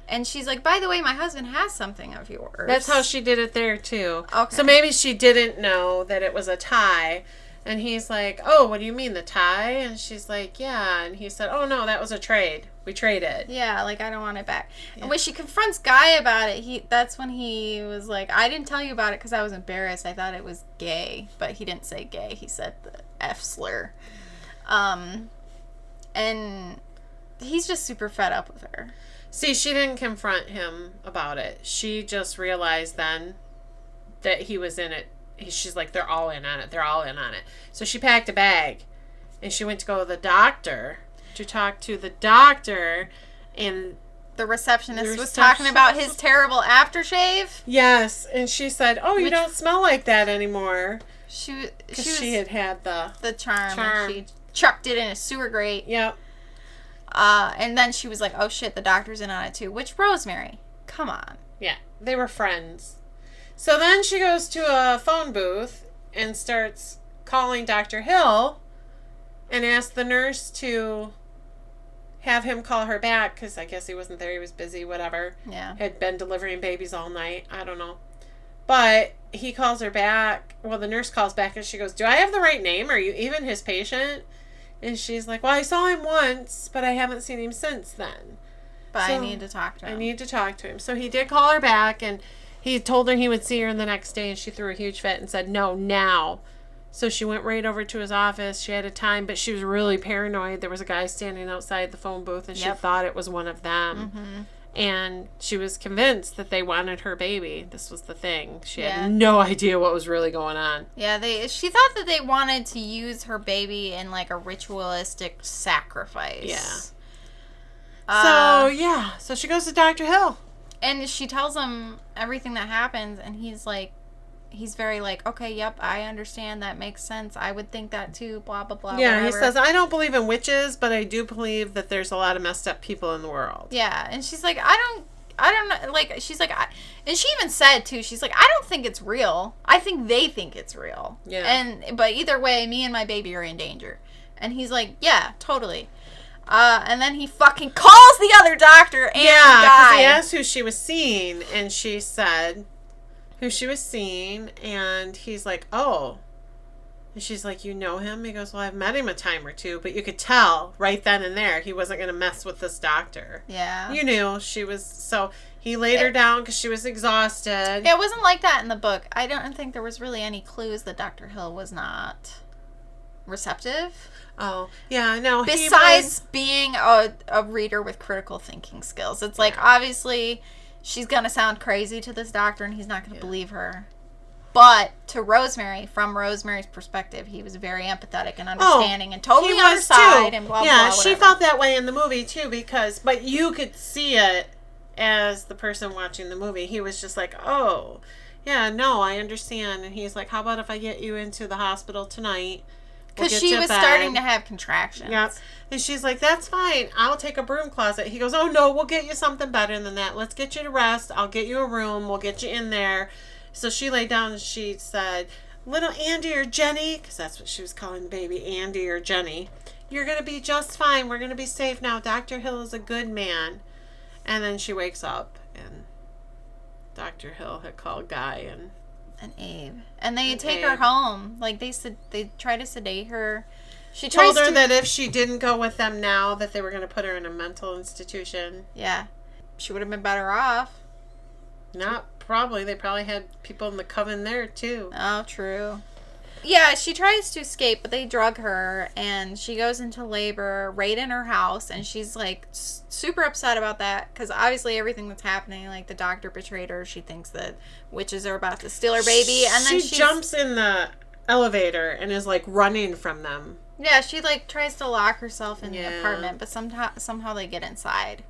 And she's like, by the way, my husband has something of yours. That's how she did it there, too. Okay. So maybe she didn't know that it was a tie. And he's like, oh, what do you mean, the tie? And she's like, yeah. And he said, oh, no, that was a trade. We traded. Yeah, like, I don't want it back. Yeah. And when she confronts Guy about it, that's when he was like, I didn't tell you about it because I was embarrassed. I thought it was gay. But he didn't say gay. He said the F slur. And he's just super fed up with her. See, she didn't confront him about it. She just realized then that he was in it. She's like, they're all in on it. They're all in on it. So she packed a bag. And she went to go to the doctor to talk to the doctor. And the receptionist was talking about his terrible aftershave. Yes. And she said, oh, you don't smell like that anymore. She had the charm. And she chucked it in a sewer grate. Yep. And then she was like, oh, shit, the doctor's in on it, too. Which, Rosemary, come on. Yeah. They were friends. So then she goes to a phone booth and starts calling Dr. Hill and asks the nurse to have him call her back because I guess he wasn't there. He was busy, whatever. Yeah. Had been delivering babies all night. I don't know. But he calls her back. Well, the nurse calls back and she goes, do I have the right name? Are you even his patient? And she's like, well, I saw him once, but I haven't seen him since then. But I need to talk to him. I need to talk to him. So he did call her back and he told her he would see her the next day, and she threw a huge fit and said, no, now. So she went right over to his office. She had a time, but she was really paranoid. There was a guy standing outside the phone booth, and she thought it was one of them. Mm-hmm. And she was convinced that they wanted her baby. This was the thing. She had no idea what was really going on. Yeah, she thought that they wanted to use her baby in, like, a ritualistic sacrifice. Yeah. So she goes to Dr. Hill. And she tells him everything that happens, and he's very like, okay, yep, I understand, that makes sense. I would think that too, blah, blah, blah, yeah, whatever. He says, I don't believe in witches, but I do believe that there's a lot of messed up people in the world. Yeah, and she's like, I don't know, like, she's like, and she even said, too, she's like, I don't think it's real. I think they think it's real. Yeah. But either way, me and my baby are in danger. And he's like, yeah, totally. And then he fucking calls the other doctor and because he asked who she was seeing, and she said who she was seeing, and he's like, oh. And she's like, you know him? He goes, well, I've met him a time or two, but you could tell right then and there he wasn't going to mess with this doctor. Yeah. You knew she was, so he laid her down because she was exhausted. It wasn't like that in the book. I don't think there was really any clues that Dr. Hill was not receptive. Oh, yeah, no. Besides being a reader with critical thinking skills. It's like, obviously, she's going to sound crazy to this doctor and he's not going to believe her. But to Rosemary, from Rosemary's perspective, he was very empathetic and understanding and totally on her side and blah, blah, blah. Yeah, she felt that way in the movie, too, but you could see it as the person watching the movie. He was just like, oh, yeah, no, I understand. And he's like, how about if I get you into the hospital tonight? Because she was starting to have contractions. Yep. And she's like, that's fine. I'll take a broom closet. He goes, oh, no, we'll get you something better than that. Let's get you to rest. I'll get you a room. We'll get you in there. So she laid down and she said, little Andy or Jenny, because that's what she was calling the baby, Andy or Jenny, you're going to be just fine. We're going to be safe now. Dr. Hill is a good man. And then she wakes up and Dr. Hill had called Guy and Abe. And they take her home. Like, they try to sedate her. She told her that if she didn't go with them now, that they were going to put her in a mental institution. Yeah. She would have been better off. Not probably. They probably had people in the coven there, too. Oh, true. Yeah, she tries to escape, but they drug her, and she goes into labor right in her house, and she's, like, super upset about that, because obviously everything that's happening, like, the doctor betrayed her. She thinks that witches are about to steal her baby, and then she jumps in the elevator and is, like, running from them. Yeah, she, like, tries to lock herself in the apartment, but somehow they get inside.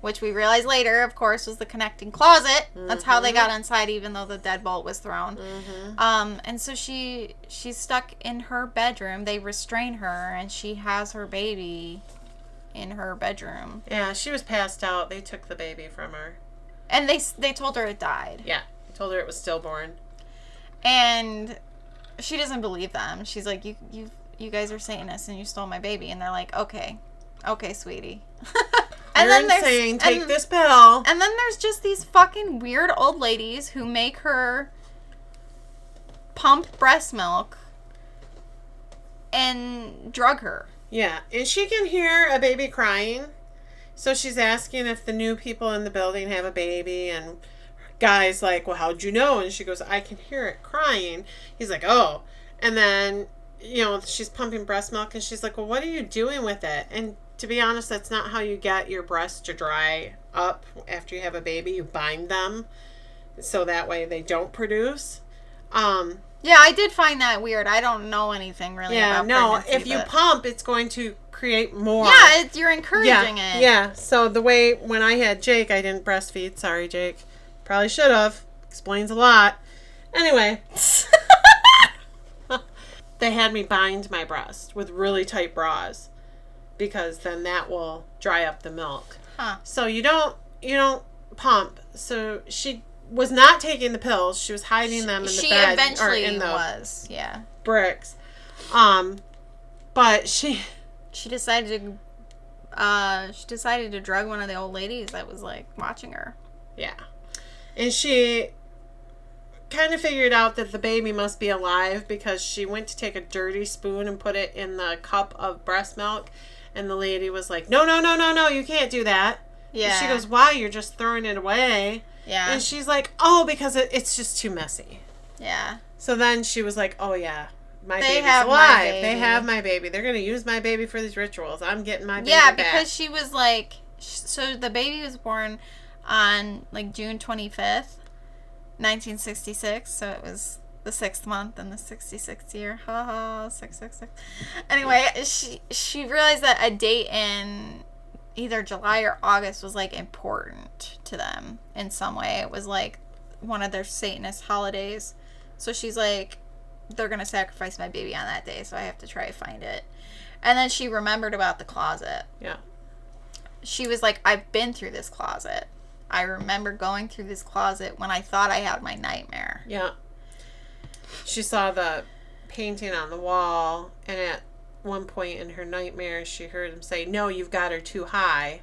Which we realized later, of course, was the connecting closet. Mm-hmm. That's how they got inside, even though the deadbolt was thrown. Mm-hmm. And so she's stuck in her bedroom. They restrain her, and she has her baby in her bedroom. Yeah, she was passed out. They took the baby from her. And they told her it died. Yeah, they told her it was stillborn. And she doesn't believe them. She's like, you guys are Satanists, and you stole my baby. And they're like, okay, sweetie. And then they're saying, take this pill. And then there's just these fucking weird old ladies who make her pump breast milk and drug her. Yeah, and she can hear a baby crying. So she's asking if the new people in the building have a baby, and Guy's like, well, how'd you know? And she goes, I can hear it crying. He's like, oh. And then, she's pumping breast milk, and she's like, well, what are you doing with it? And to be honest, that's not how you get your breasts to dry up after you have a baby. You bind them so that way they don't produce. Yeah, I did find that weird. I don't know anything really about pregnancy. If you pump, it's going to create more. Yeah, you're encouraging it. Yeah, so the way when I had Jake, I didn't breastfeed. Sorry, Jake. Probably should have. Explains a lot. Anyway. They had me bind my breast with really tight bras, because then that will dry up the milk. Huh. So you don't pump. So she was not taking the pills. She was hiding them in the bed. She eventually in the was, yeah. bricks. But she decided to drug one of the old ladies that was like watching her. Yeah. And she kind of figured out that the baby must be alive, because she went to take a dirty spoon and put it in the cup of breast milk. And the lady was like, no, you can't do that. Yeah. And she goes, why? You're just throwing it away. Yeah. And she's like, oh, because it's just too messy. Yeah. So then she was like, oh, yeah, my baby's alive. They have my baby. They're going to use my baby for these rituals. I'm getting my baby back. Yeah, because she was like, so the baby was born on like June 25th, 1966. So it was the 6th month in the 66th year. Ha ha, 666. Anyway, she realized that a date in either July or August was like important to them in some way. It was like one of their Satanist holidays. So she's like, they're going to sacrifice my baby on that day, so I have to try to find it. And then she remembered about the closet. Yeah. She was like, I've been through this closet. I remember going through this closet when I thought I had my nightmare. Yeah. She saw the painting on the wall, and one point in her nightmare, she heard him say, "No, you've got her too high."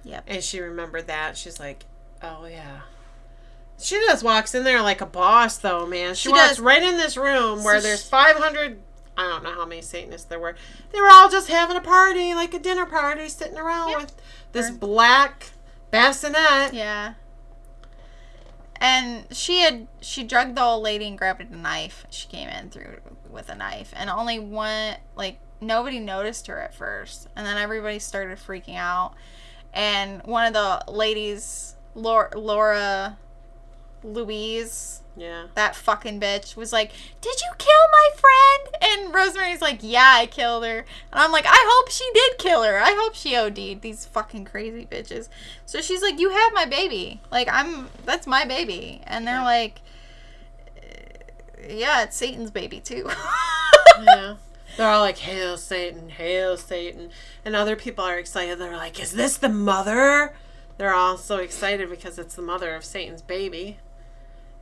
Yep. And she remembered that. She's like, "Oh, yeah." She just walks in there like a boss, though, man. She walks right in this room where there's 500... I don't know how many Satanists there were. They were all just having a party, like a dinner party, sitting around with this black bassinet. Yeah. And she drugged the old lady and grabbed a knife. She came in through with a knife. And only one, like, nobody noticed her at first. And then everybody started freaking out. And one of the ladies, Laura Louise... Yeah. That fucking bitch was like, "Did you kill my friend?" And Rosemary's like, "Yeah, I killed her." And I'm like, I hope she did kill her. I hope she OD'd. These fucking crazy bitches. So she's like, "You have my baby. Like, that's my baby." And they're like, "Yeah, it's Satan's baby too." Yeah. They're all like, "Hail Satan, hail Satan." And other people are excited. They're like, "Is this the mother?" They're all so excited because it's the mother of Satan's baby.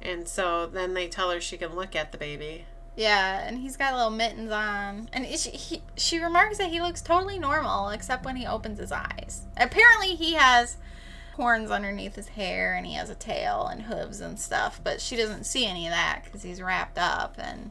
And so then they tell her she can look at the baby. Yeah, and he's got little mittens on. And she remarks that he looks totally normal, except when he opens his eyes. Apparently he has horns underneath his hair, and he has a tail and hooves and stuff. But she doesn't see any of that because he's wrapped up. And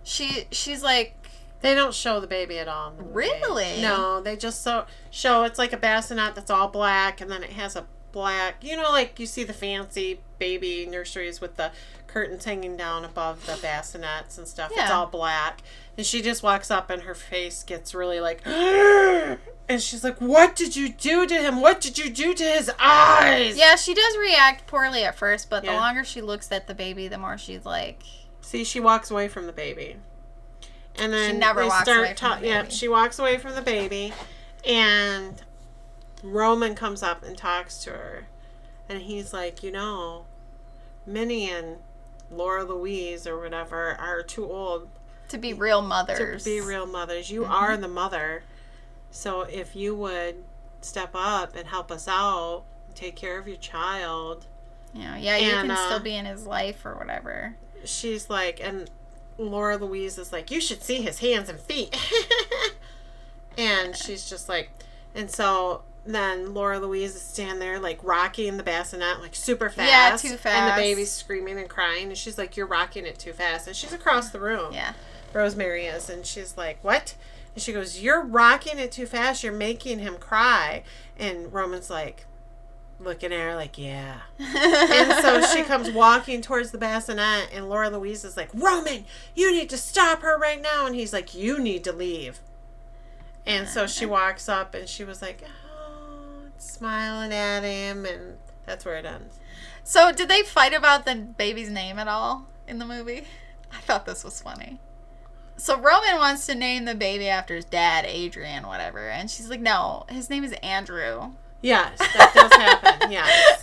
she's like... They don't show the baby at all. Really? No, they just show it's like a bassinet that's all black, and then it has a black, like you see the fancy baby nurseries with the curtains hanging down above the bassinets and stuff. Yeah. It's all black. And she just walks up and her face gets really like, and she's like, "What did you do to him? What did you do to his eyes?" Yeah, she does react poorly at first, but the longer she looks at the baby, the more she's like... See, she walks away from the baby. And then she never walks away from the baby. Yeah, she walks away from the baby, and Roman comes up and talks to her, and he's like, Minnie and Laura Louise or whatever are too old to be real mothers. You are the mother, so if you would step up and help us out, take care of your child. Yeah, you can still be in his life or whatever. She's like, and Laura Louise is like, "You should see his hands and feet." And she's just like, and so then Laura Louise is standing there, like, rocking the bassinet, like, super fast. Yeah, too fast. And the baby's screaming and crying, and she's like, "You're rocking it too fast." And she's across the room. Yeah. Rosemary is, and she's like, "What?" And she goes, "You're rocking it too fast. You're making him cry." And Roman's like, looking at her like, "Yeah." And so she comes walking towards the bassinet, and Laura Louise is like, "Roman, you need to stop her right now." And he's like, "You need to leave." And so she walks up, and she was like, smiling at him, and that's where it ends. So did they fight about the baby's name at all in the movie? I thought this was funny. So Roman wants to name the baby after his dad, Adrian, whatever, and she's like, "No, his name is Andrew." Yes, that does happen. Yes.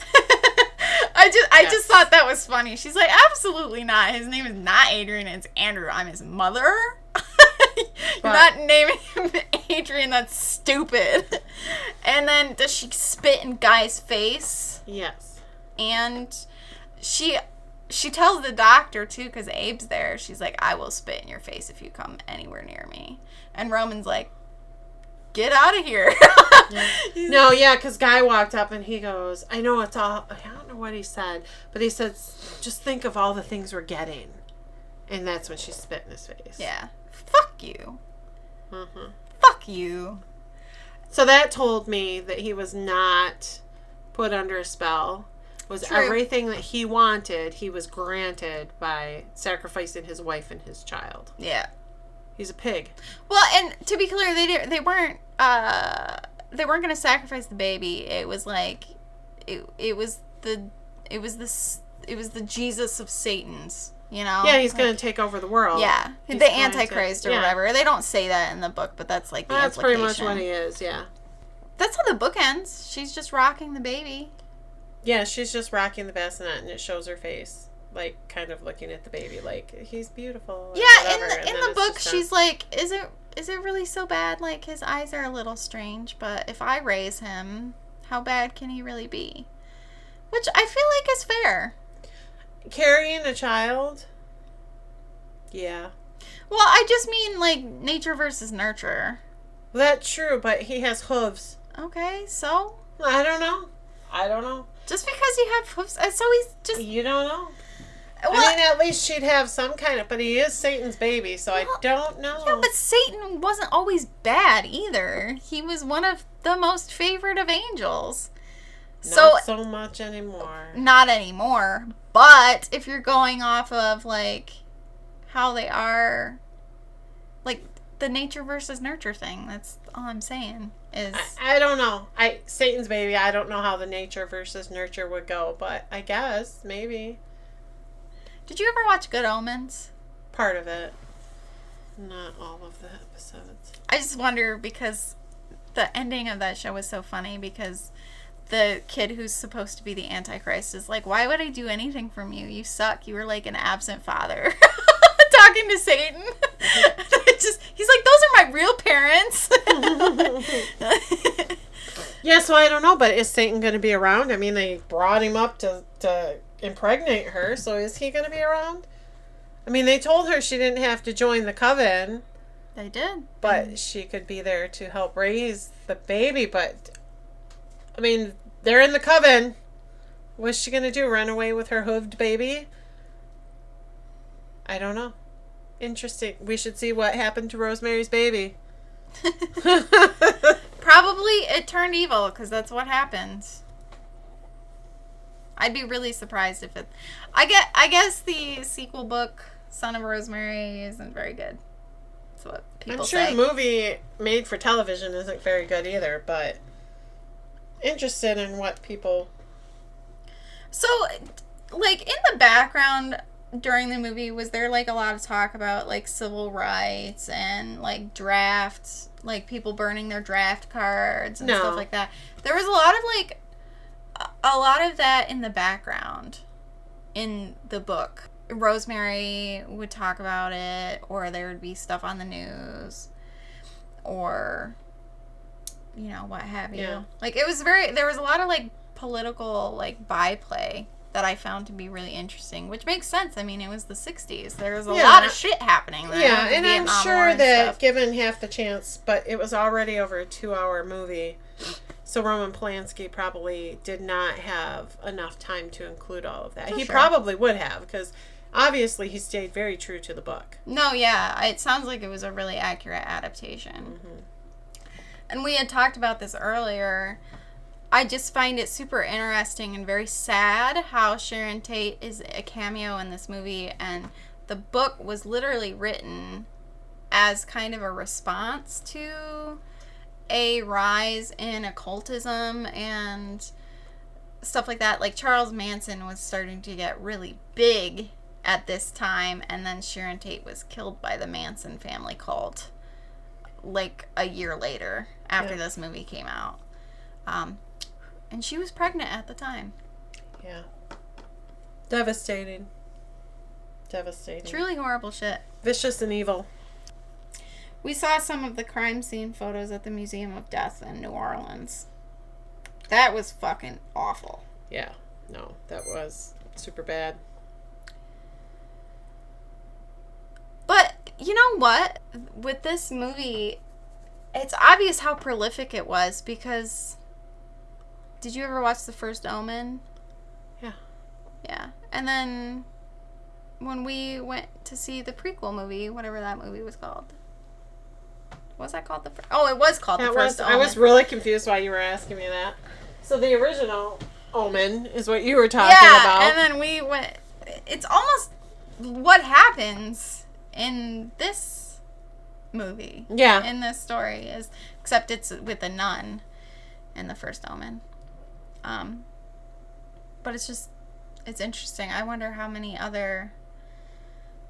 I just thought that was funny. She's like, "Absolutely not. His name is not Adrian, it's Andrew. I'm his mother." You're not naming him Adrian. That's stupid. And then does she spit in Guy's face? Yes. And she tells the doctor too, because Abe's there. She's like, "I will spit in your face if you come anywhere near me." And Roman's like, "Get out of here." Yeah. Because Guy walked up and he goes, I don't know what he said, but he said, "Just think of all the things we're getting." And that's when she spit in his face. Yeah. Fuck you. Mm-hmm. Fuck you. So that told me that he was not put under a spell. Was True. Everything that he wanted, he was granted by sacrificing his wife and his child. Yeah. He's a pig. Well, and to be clear, they weren't going to sacrifice the baby. It was like it was the Jesus of Satan's. Yeah, he's going to take over the world. Yeah, the Antichrist or whatever. They don't say that in the book, but that's like the that's implication. Pretty much what he is, yeah. That's how the book ends. She's just rocking the baby. Yeah, she's just rocking the bassinet, and it shows her face, like, kind of looking at the baby, like, he's beautiful. Yeah, in the book, she's like, is it really so bad? Like, his eyes are a little strange, but if I raise him, how bad can he really be? Which I feel like is fair. Carrying a child? Yeah. Well, I just mean, like, nature versus nurture. That's true, but he has hooves. Okay, so? I don't know. I don't know. Just because you have hooves, so he's just... You don't know. Well, I mean, at least she'd have some kind of... But he is Satan's baby, so I don't know. Yeah, but Satan wasn't always bad, either. He was one of the most favored of angels. Not so much anymore. Not anymore. But if you're going off of, like, how they are... Like, the nature versus nurture thing. That's all I'm saying. Is I don't know. Satan's baby, I don't know how the nature versus nurture would go, but I guess, maybe. Did you ever watch Good Omens? Part of it. Not all of the episodes. I just wonder because the ending of that show was so funny because the kid who's supposed to be the Antichrist is like, why would I do anything from you? You suck. You were like an absent father. Talking to Satan. He's like, those are my real parents. Yeah, so I don't know, but is Satan going to be around? I mean, they brought him up to impregnate her, so is he going to be around? I mean, they told her she didn't have to join the coven. They did. But she could be there to help raise the baby, but, I mean, they're in the coven. What's she going to do, run away with her hooved baby? I don't know. Interesting. We should see what happened to Rosemary's baby. Probably it turned evil, because that's what happens. I'd be really surprised if it... I guess the sequel book, Son of Rosemary, isn't very good. That's what people say. I'm sure the movie made for television isn't very good either, but interested in what people... So, like, in the background... During the movie, was there, like, a lot of talk about, like, civil rights and, like, drafts, like, people burning their draft cards and stuff like that? There was a lot of, like, a lot of that in the background in the book. Rosemary would talk about it, or there would be stuff on the news, or, you know, what have you. Yeah. Like, it was there was a lot of, like, political, like, byplay that I found to be really interesting, which makes sense. I mean, it was the 60s. There was a lot of shit happening there. Yeah, and I'm sure that stuff. given half the chance, but it was already over a 2-hour movie, so Roman Polanski probably did not have enough time to include all of that. He probably would have, because obviously he stayed very true to the book. No, yeah, it sounds like it was a really accurate adaptation. Mm-hmm. And we had talked about this earlier. I just find it super interesting and very sad how Sharon Tate is a cameo in this movie, and the book was literally written as kind of a response to a rise in occultism and stuff like that. Like, Charles Manson was starting to get really big at this time, and then Sharon Tate was killed by the Manson family cult like a year later after this movie came out. And she was pregnant at the time. Yeah. Devastating. Devastating. Truly horrible shit. Vicious and evil. We saw some of the crime scene photos at the Museum of Death in New Orleans. That was fucking awful. Yeah. No, that was super bad. But, you know what? With this movie, it's obvious how prolific it was because... Did you ever watch The First Omen? Yeah. Yeah. And then when we went to see the prequel movie, whatever that movie was called. Was that called it was called The First Omen. I was really confused why you were asking me that. So the original Omen is what you were talking about. And then we went... It's almost what happens in this movie. Yeah. In this story. Except it's with a nun in The First Omen. But it's interesting. I wonder how many other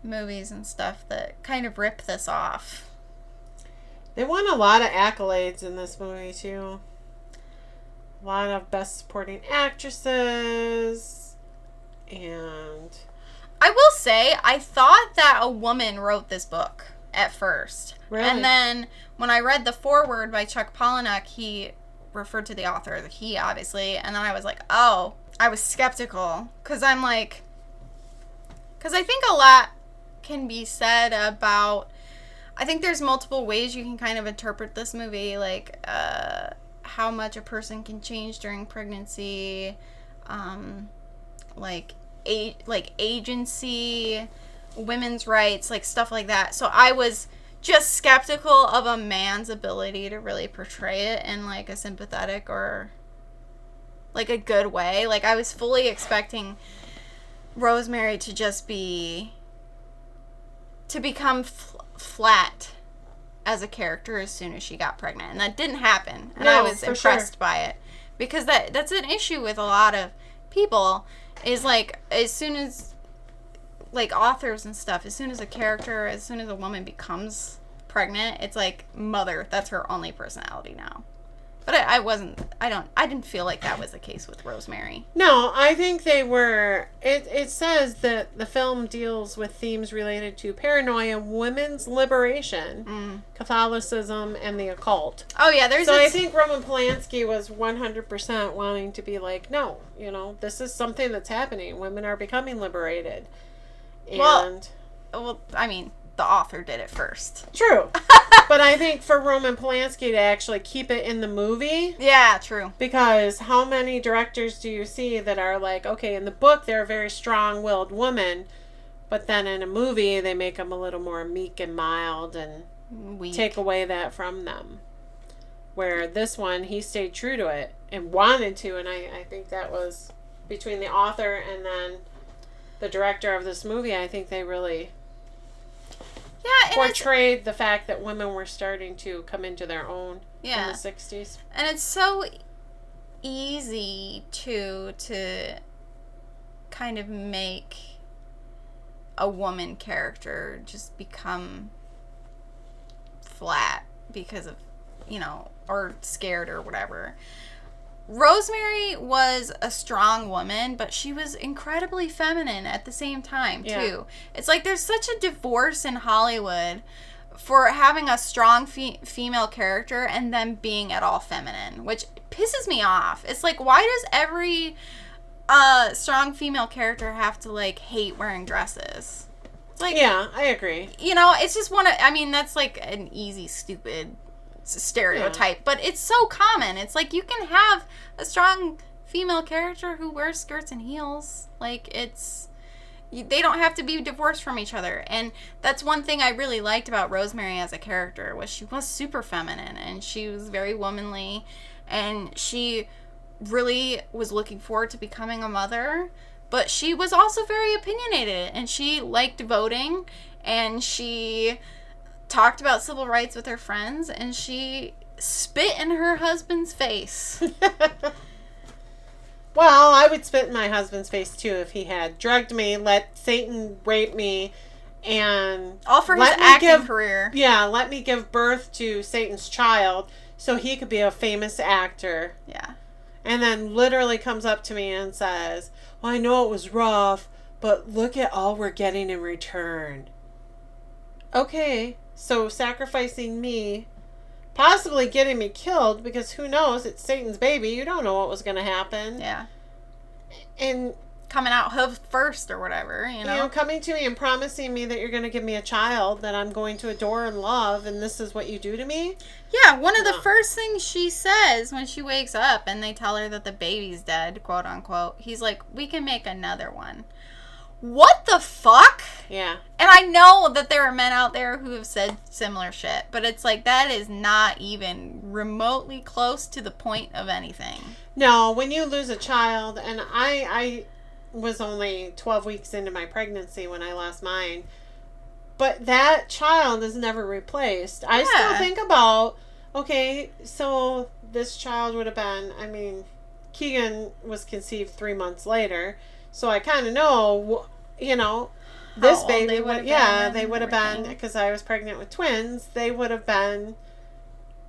movies and stuff that kind of rip this off. They won a lot of accolades in this movie, too. A lot of best supporting actresses. And... I will say, I thought that a woman wrote this book at first. Really? And then when I read the foreword by Chuck Palahniuk, he referred to the author, he obviously, and then I was like, oh, I was skeptical, because I'm like, because I think a lot can be said about, I think there's multiple ways you can kind of interpret this movie, like how much a person can change during pregnancy, like agency, women's rights, like stuff like that. So I was just skeptical of a man's ability to really portray it in like a sympathetic or like a good way. Like I was fully expecting Rosemary to just become flat as a character as soon as she got pregnant, and that didn't happen. And I was impressed by it, because that's an issue with a lot of people, is like as soon as like authors and stuff, as soon as a woman becomes pregnant, it's like mother, that's her only personality now. But I didn't feel like that was the case with Rosemary. No, I think they were. It says that the film deals with themes related to paranoia, women's liberation, Catholicism, and the occult. Oh yeah, I think Roman Polanski was 100% wanting to be like, no, this is something that's happening. Women are becoming liberated. And well, I mean, the author did it first. True. But I think for Roman Polanski to actually keep it in the movie. Yeah, true. Because how many directors do you see that are like, okay, in the book they're a very strong-willed woman, but then in a movie they make them a little more meek and mild and weak. Take away that from them. Where this one, he stayed true to it and wanted to, and I think that was between the author and then the director of this movie. I think they really portrayed the fact that women were starting to come into their own in the 60s. And it's so easy to kind of make a woman character just become flat because of, or scared or whatever. Rosemary was a strong woman, but she was incredibly feminine at the same time, too. It's like there's such a divorce in Hollywood for having a strong female character and then being at all feminine, which pisses me off. It's like, why does every strong female character have to, like, hate wearing dresses? It's like, yeah, I agree. It's just that's like an easy, stupid stereotype, but it's so common. It's like you can have a strong female character who wears skirts and heels. Like they don't have to be divorced from each other. And that's one thing I really liked about Rosemary as a character, was she was super feminine and she was very womanly, and she really was looking forward to becoming a mother, but she was also very opinionated, and she liked voting, and she talked about civil rights with her friends, and she spit in her husband's face. Well, I would spit in my husband's face too if he had drugged me, let Satan rape me, and all for his acting career. Yeah, let me give birth to Satan's child so he could be a famous actor. Yeah. And then literally comes up to me and says, well, I know it was rough, but look at all we're getting in return. Okay. So sacrificing me, possibly getting me killed, because who knows, it's Satan's baby. You don't know what was going to happen. Yeah. And coming out hoof first or whatever, coming to me and promising me that you're going to give me a child that I'm going to adore and love, and this is what you do to me? Yeah, one of the first things she says when she wakes up and they tell her that the baby's dead, quote unquote, he's like, we can make another one. What the fuck? Yeah. And I know that there are men out there who have said similar shit, but it's like, that is not even remotely close to the point of anything. No, when you lose a child, and I was only 12 weeks into my pregnancy when I lost mine, but that child is never replaced. I still think about, okay, so this child would have been, Keegan was conceived 3 months later, so I kind of know, this baby would, they would have been, because I was pregnant with twins, they would have been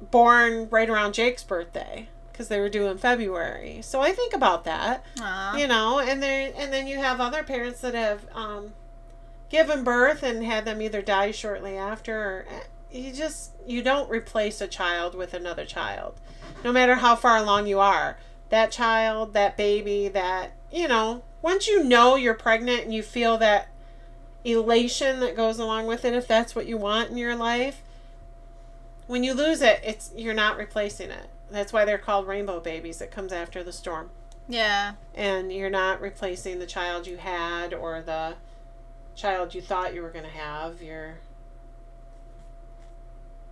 born right around Jake's birthday, because they were due in February. So I think about that, and then you have other parents that have given birth and had them either die shortly after, or you don't replace a child with another child, no matter how far along you are. That child, that baby, that, once you know you're pregnant and you feel that elation that goes along with it, if that's what you want in your life, when you lose it, you're not replacing it. That's why they're called rainbow babies. It comes after the storm. Yeah. And you're not replacing the child you had or the child you thought you were going to have.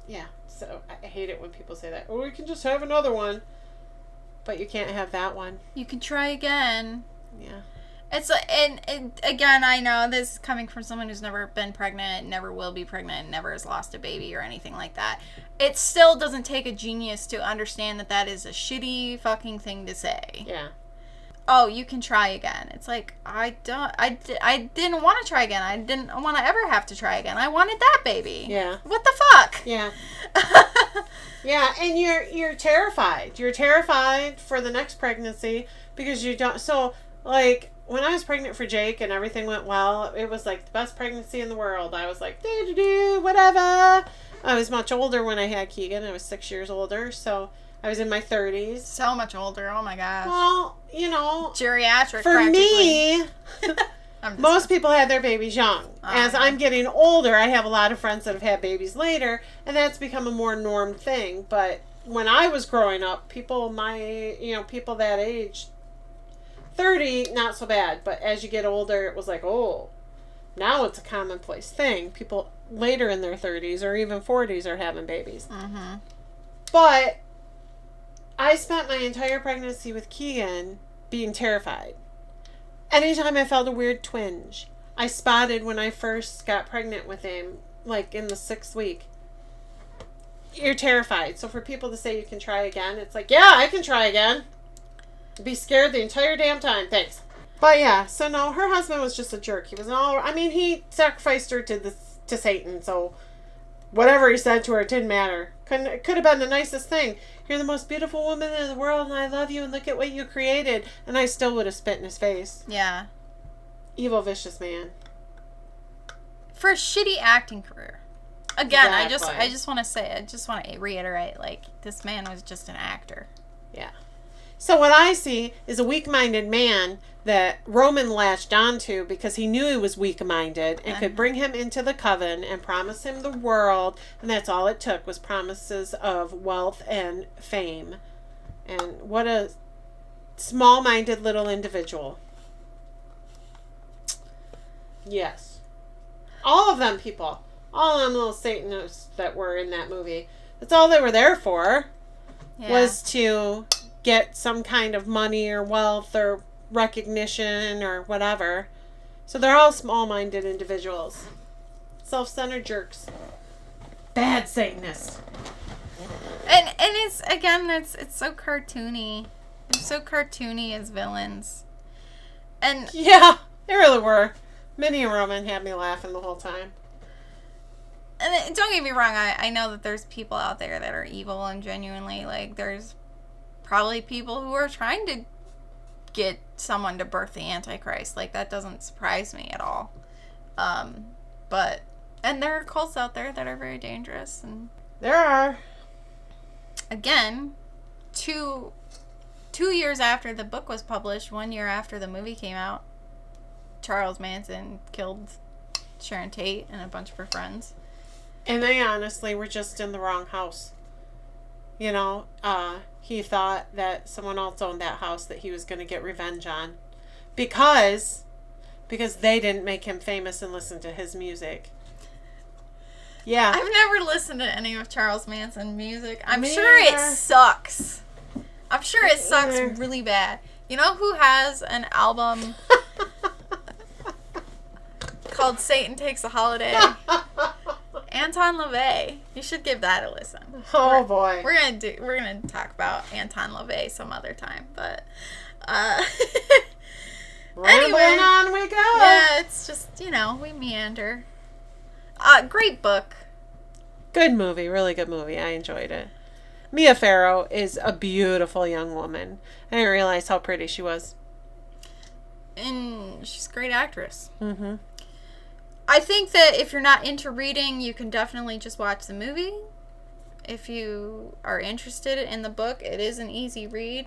Yeah. So I hate it when people say that. Oh, we can just have another one. But you can't have that one. You can try again. Yeah. It's and again, I know this is coming from someone who's never been pregnant, never will be pregnant, never has lost a baby or anything like that. It still doesn't take a genius to understand that that is a shitty fucking thing to say. Yeah. Oh, you can try again. It's like, I didn't want to try again. I didn't want to ever have to try again. I wanted that baby. Yeah. What the fuck? Yeah. Yeah, and you're terrified. You're terrified for the next pregnancy because you don't. So, like, when I was pregnant for Jake and everything went well, it was like the best pregnancy in the world. I was like, whatever. I was much older when I had Keegan. I was 6 years older, so I was in my 30s. So much older. Oh my gosh. Well, you know, geriatric. For me, most people had their babies young. As I'm getting older, I have a lot of friends that have had babies later, and that's become a more norm thing. But when I was growing up, people that age, 30, not so bad. But as you get older, it was like, oh, now it's a commonplace thing. People later in their 30s or even 40s are having babies. Mm-hmm. But I spent my entire pregnancy with Keegan being terrified. Anytime I felt a weird twinge, I spotted when I first got pregnant with him, like in the 6th week. You're terrified. So for people to say you can try again, it's like, yeah, I can try again. Be scared the entire damn time. Thanks. But yeah, so no, her husband was just a jerk. He was he sacrificed her to Satan, so whatever he said to her, it didn't matter. It could have been the nicest thing. You're the most beautiful woman in the world, and I love you, and look at what you created. And I still would have spit in his face. Yeah. Evil, vicious man. For a shitty acting career. Again, Exactly. I just want to reiterate, like, this man was just an actor. Yeah. So what I see is a weak-minded man that Roman latched onto because he knew he was weak-minded and could bring him into the coven and promise him the world, and that's all it took was promises of wealth and fame. And what a small-minded little individual. Yes. All of them people. All of them little Satanists that were in that movie. That's all they were there for. Yeah. Was to get some kind of money or wealth or recognition or whatever. So they're all small-minded individuals. Self-centered jerks. Bad Satanists. And it's, again, it's so cartoony. It's so cartoony as villains. And yeah, they really were. Minnie and Roman had me laughing the whole time. And don't get me wrong, I know that there's people out there that are evil and genuinely, like, there's probably people who are trying to get someone to birth the Antichrist. Like, that doesn't surprise me at all. But, and there are cults out there that are very dangerous. And there are. Again, two years after the book was published, 1 year after the movie came out, Charles Manson killed Sharon Tate and a bunch of her friends. And they honestly were just in the wrong house. You know, he thought that someone else owned that house that he was going to get revenge on. Because they didn't make him famous and listen to his music. Yeah. I've never listened to any of Charles Manson music. I'm Me sure it either. sucks. I'm sure it sucks really bad. You know who has an album called Satan Takes a Holiday? Anton LaVey. You should give that a listen. Oh boy. We're gonna talk about Anton LaVey some other time, but Rambling on we go. Yeah, it's just, we meander. Great book. Good movie, really good movie. I enjoyed it. Mia Farrow is a beautiful young woman. I didn't realize how pretty she was. And she's a great actress. Mm-hmm. I think that if you're not into reading, you can definitely just watch the movie. If you are interested in the book, it is an easy read.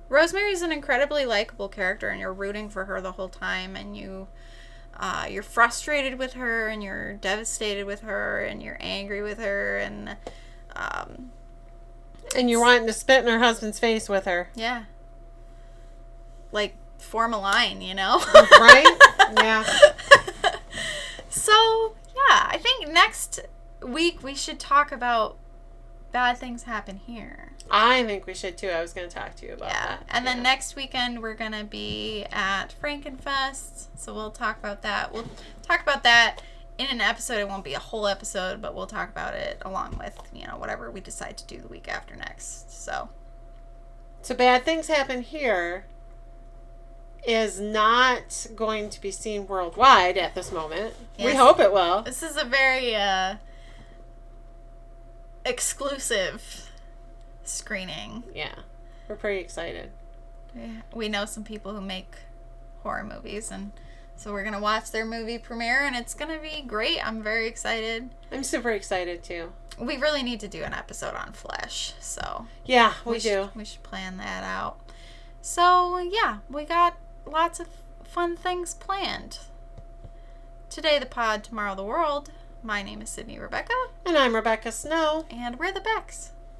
Rosemary is an incredibly likable character, and you're rooting for her the whole time, and you you're frustrated with her, and you're devastated with her, and you're angry with her, and you're wanting to spit in her husband's face with her. Yeah. Like, form a line, you know? Right? Yeah. So, yeah, I think next week we should talk about Bad Things Happen Here. I think we should too. I was going to talk to you about that. And then next weekend we're going to be at Frankenfest. So we'll talk about that. We'll talk about that in an episode. It won't be a whole episode, but we'll talk about it along with, whatever we decide to do the week after next. So Bad Things Happen Here is not going to be seen worldwide at this moment. Yes. We hope it will. This is a very exclusive screening. Yeah. We're pretty excited. Yeah. We know some people who make horror movies, and so we're going to watch their movie premiere, and it's going to be great. I'm very excited. I'm super excited too. We really need to do an episode on Flesh, so. Yeah, we do. We should plan that out. So, yeah, we got lots of fun things planned. Today the pod, tomorrow the world. My name is Sydney Rebecca. And I'm Rebecca Snow. And we're the Becks.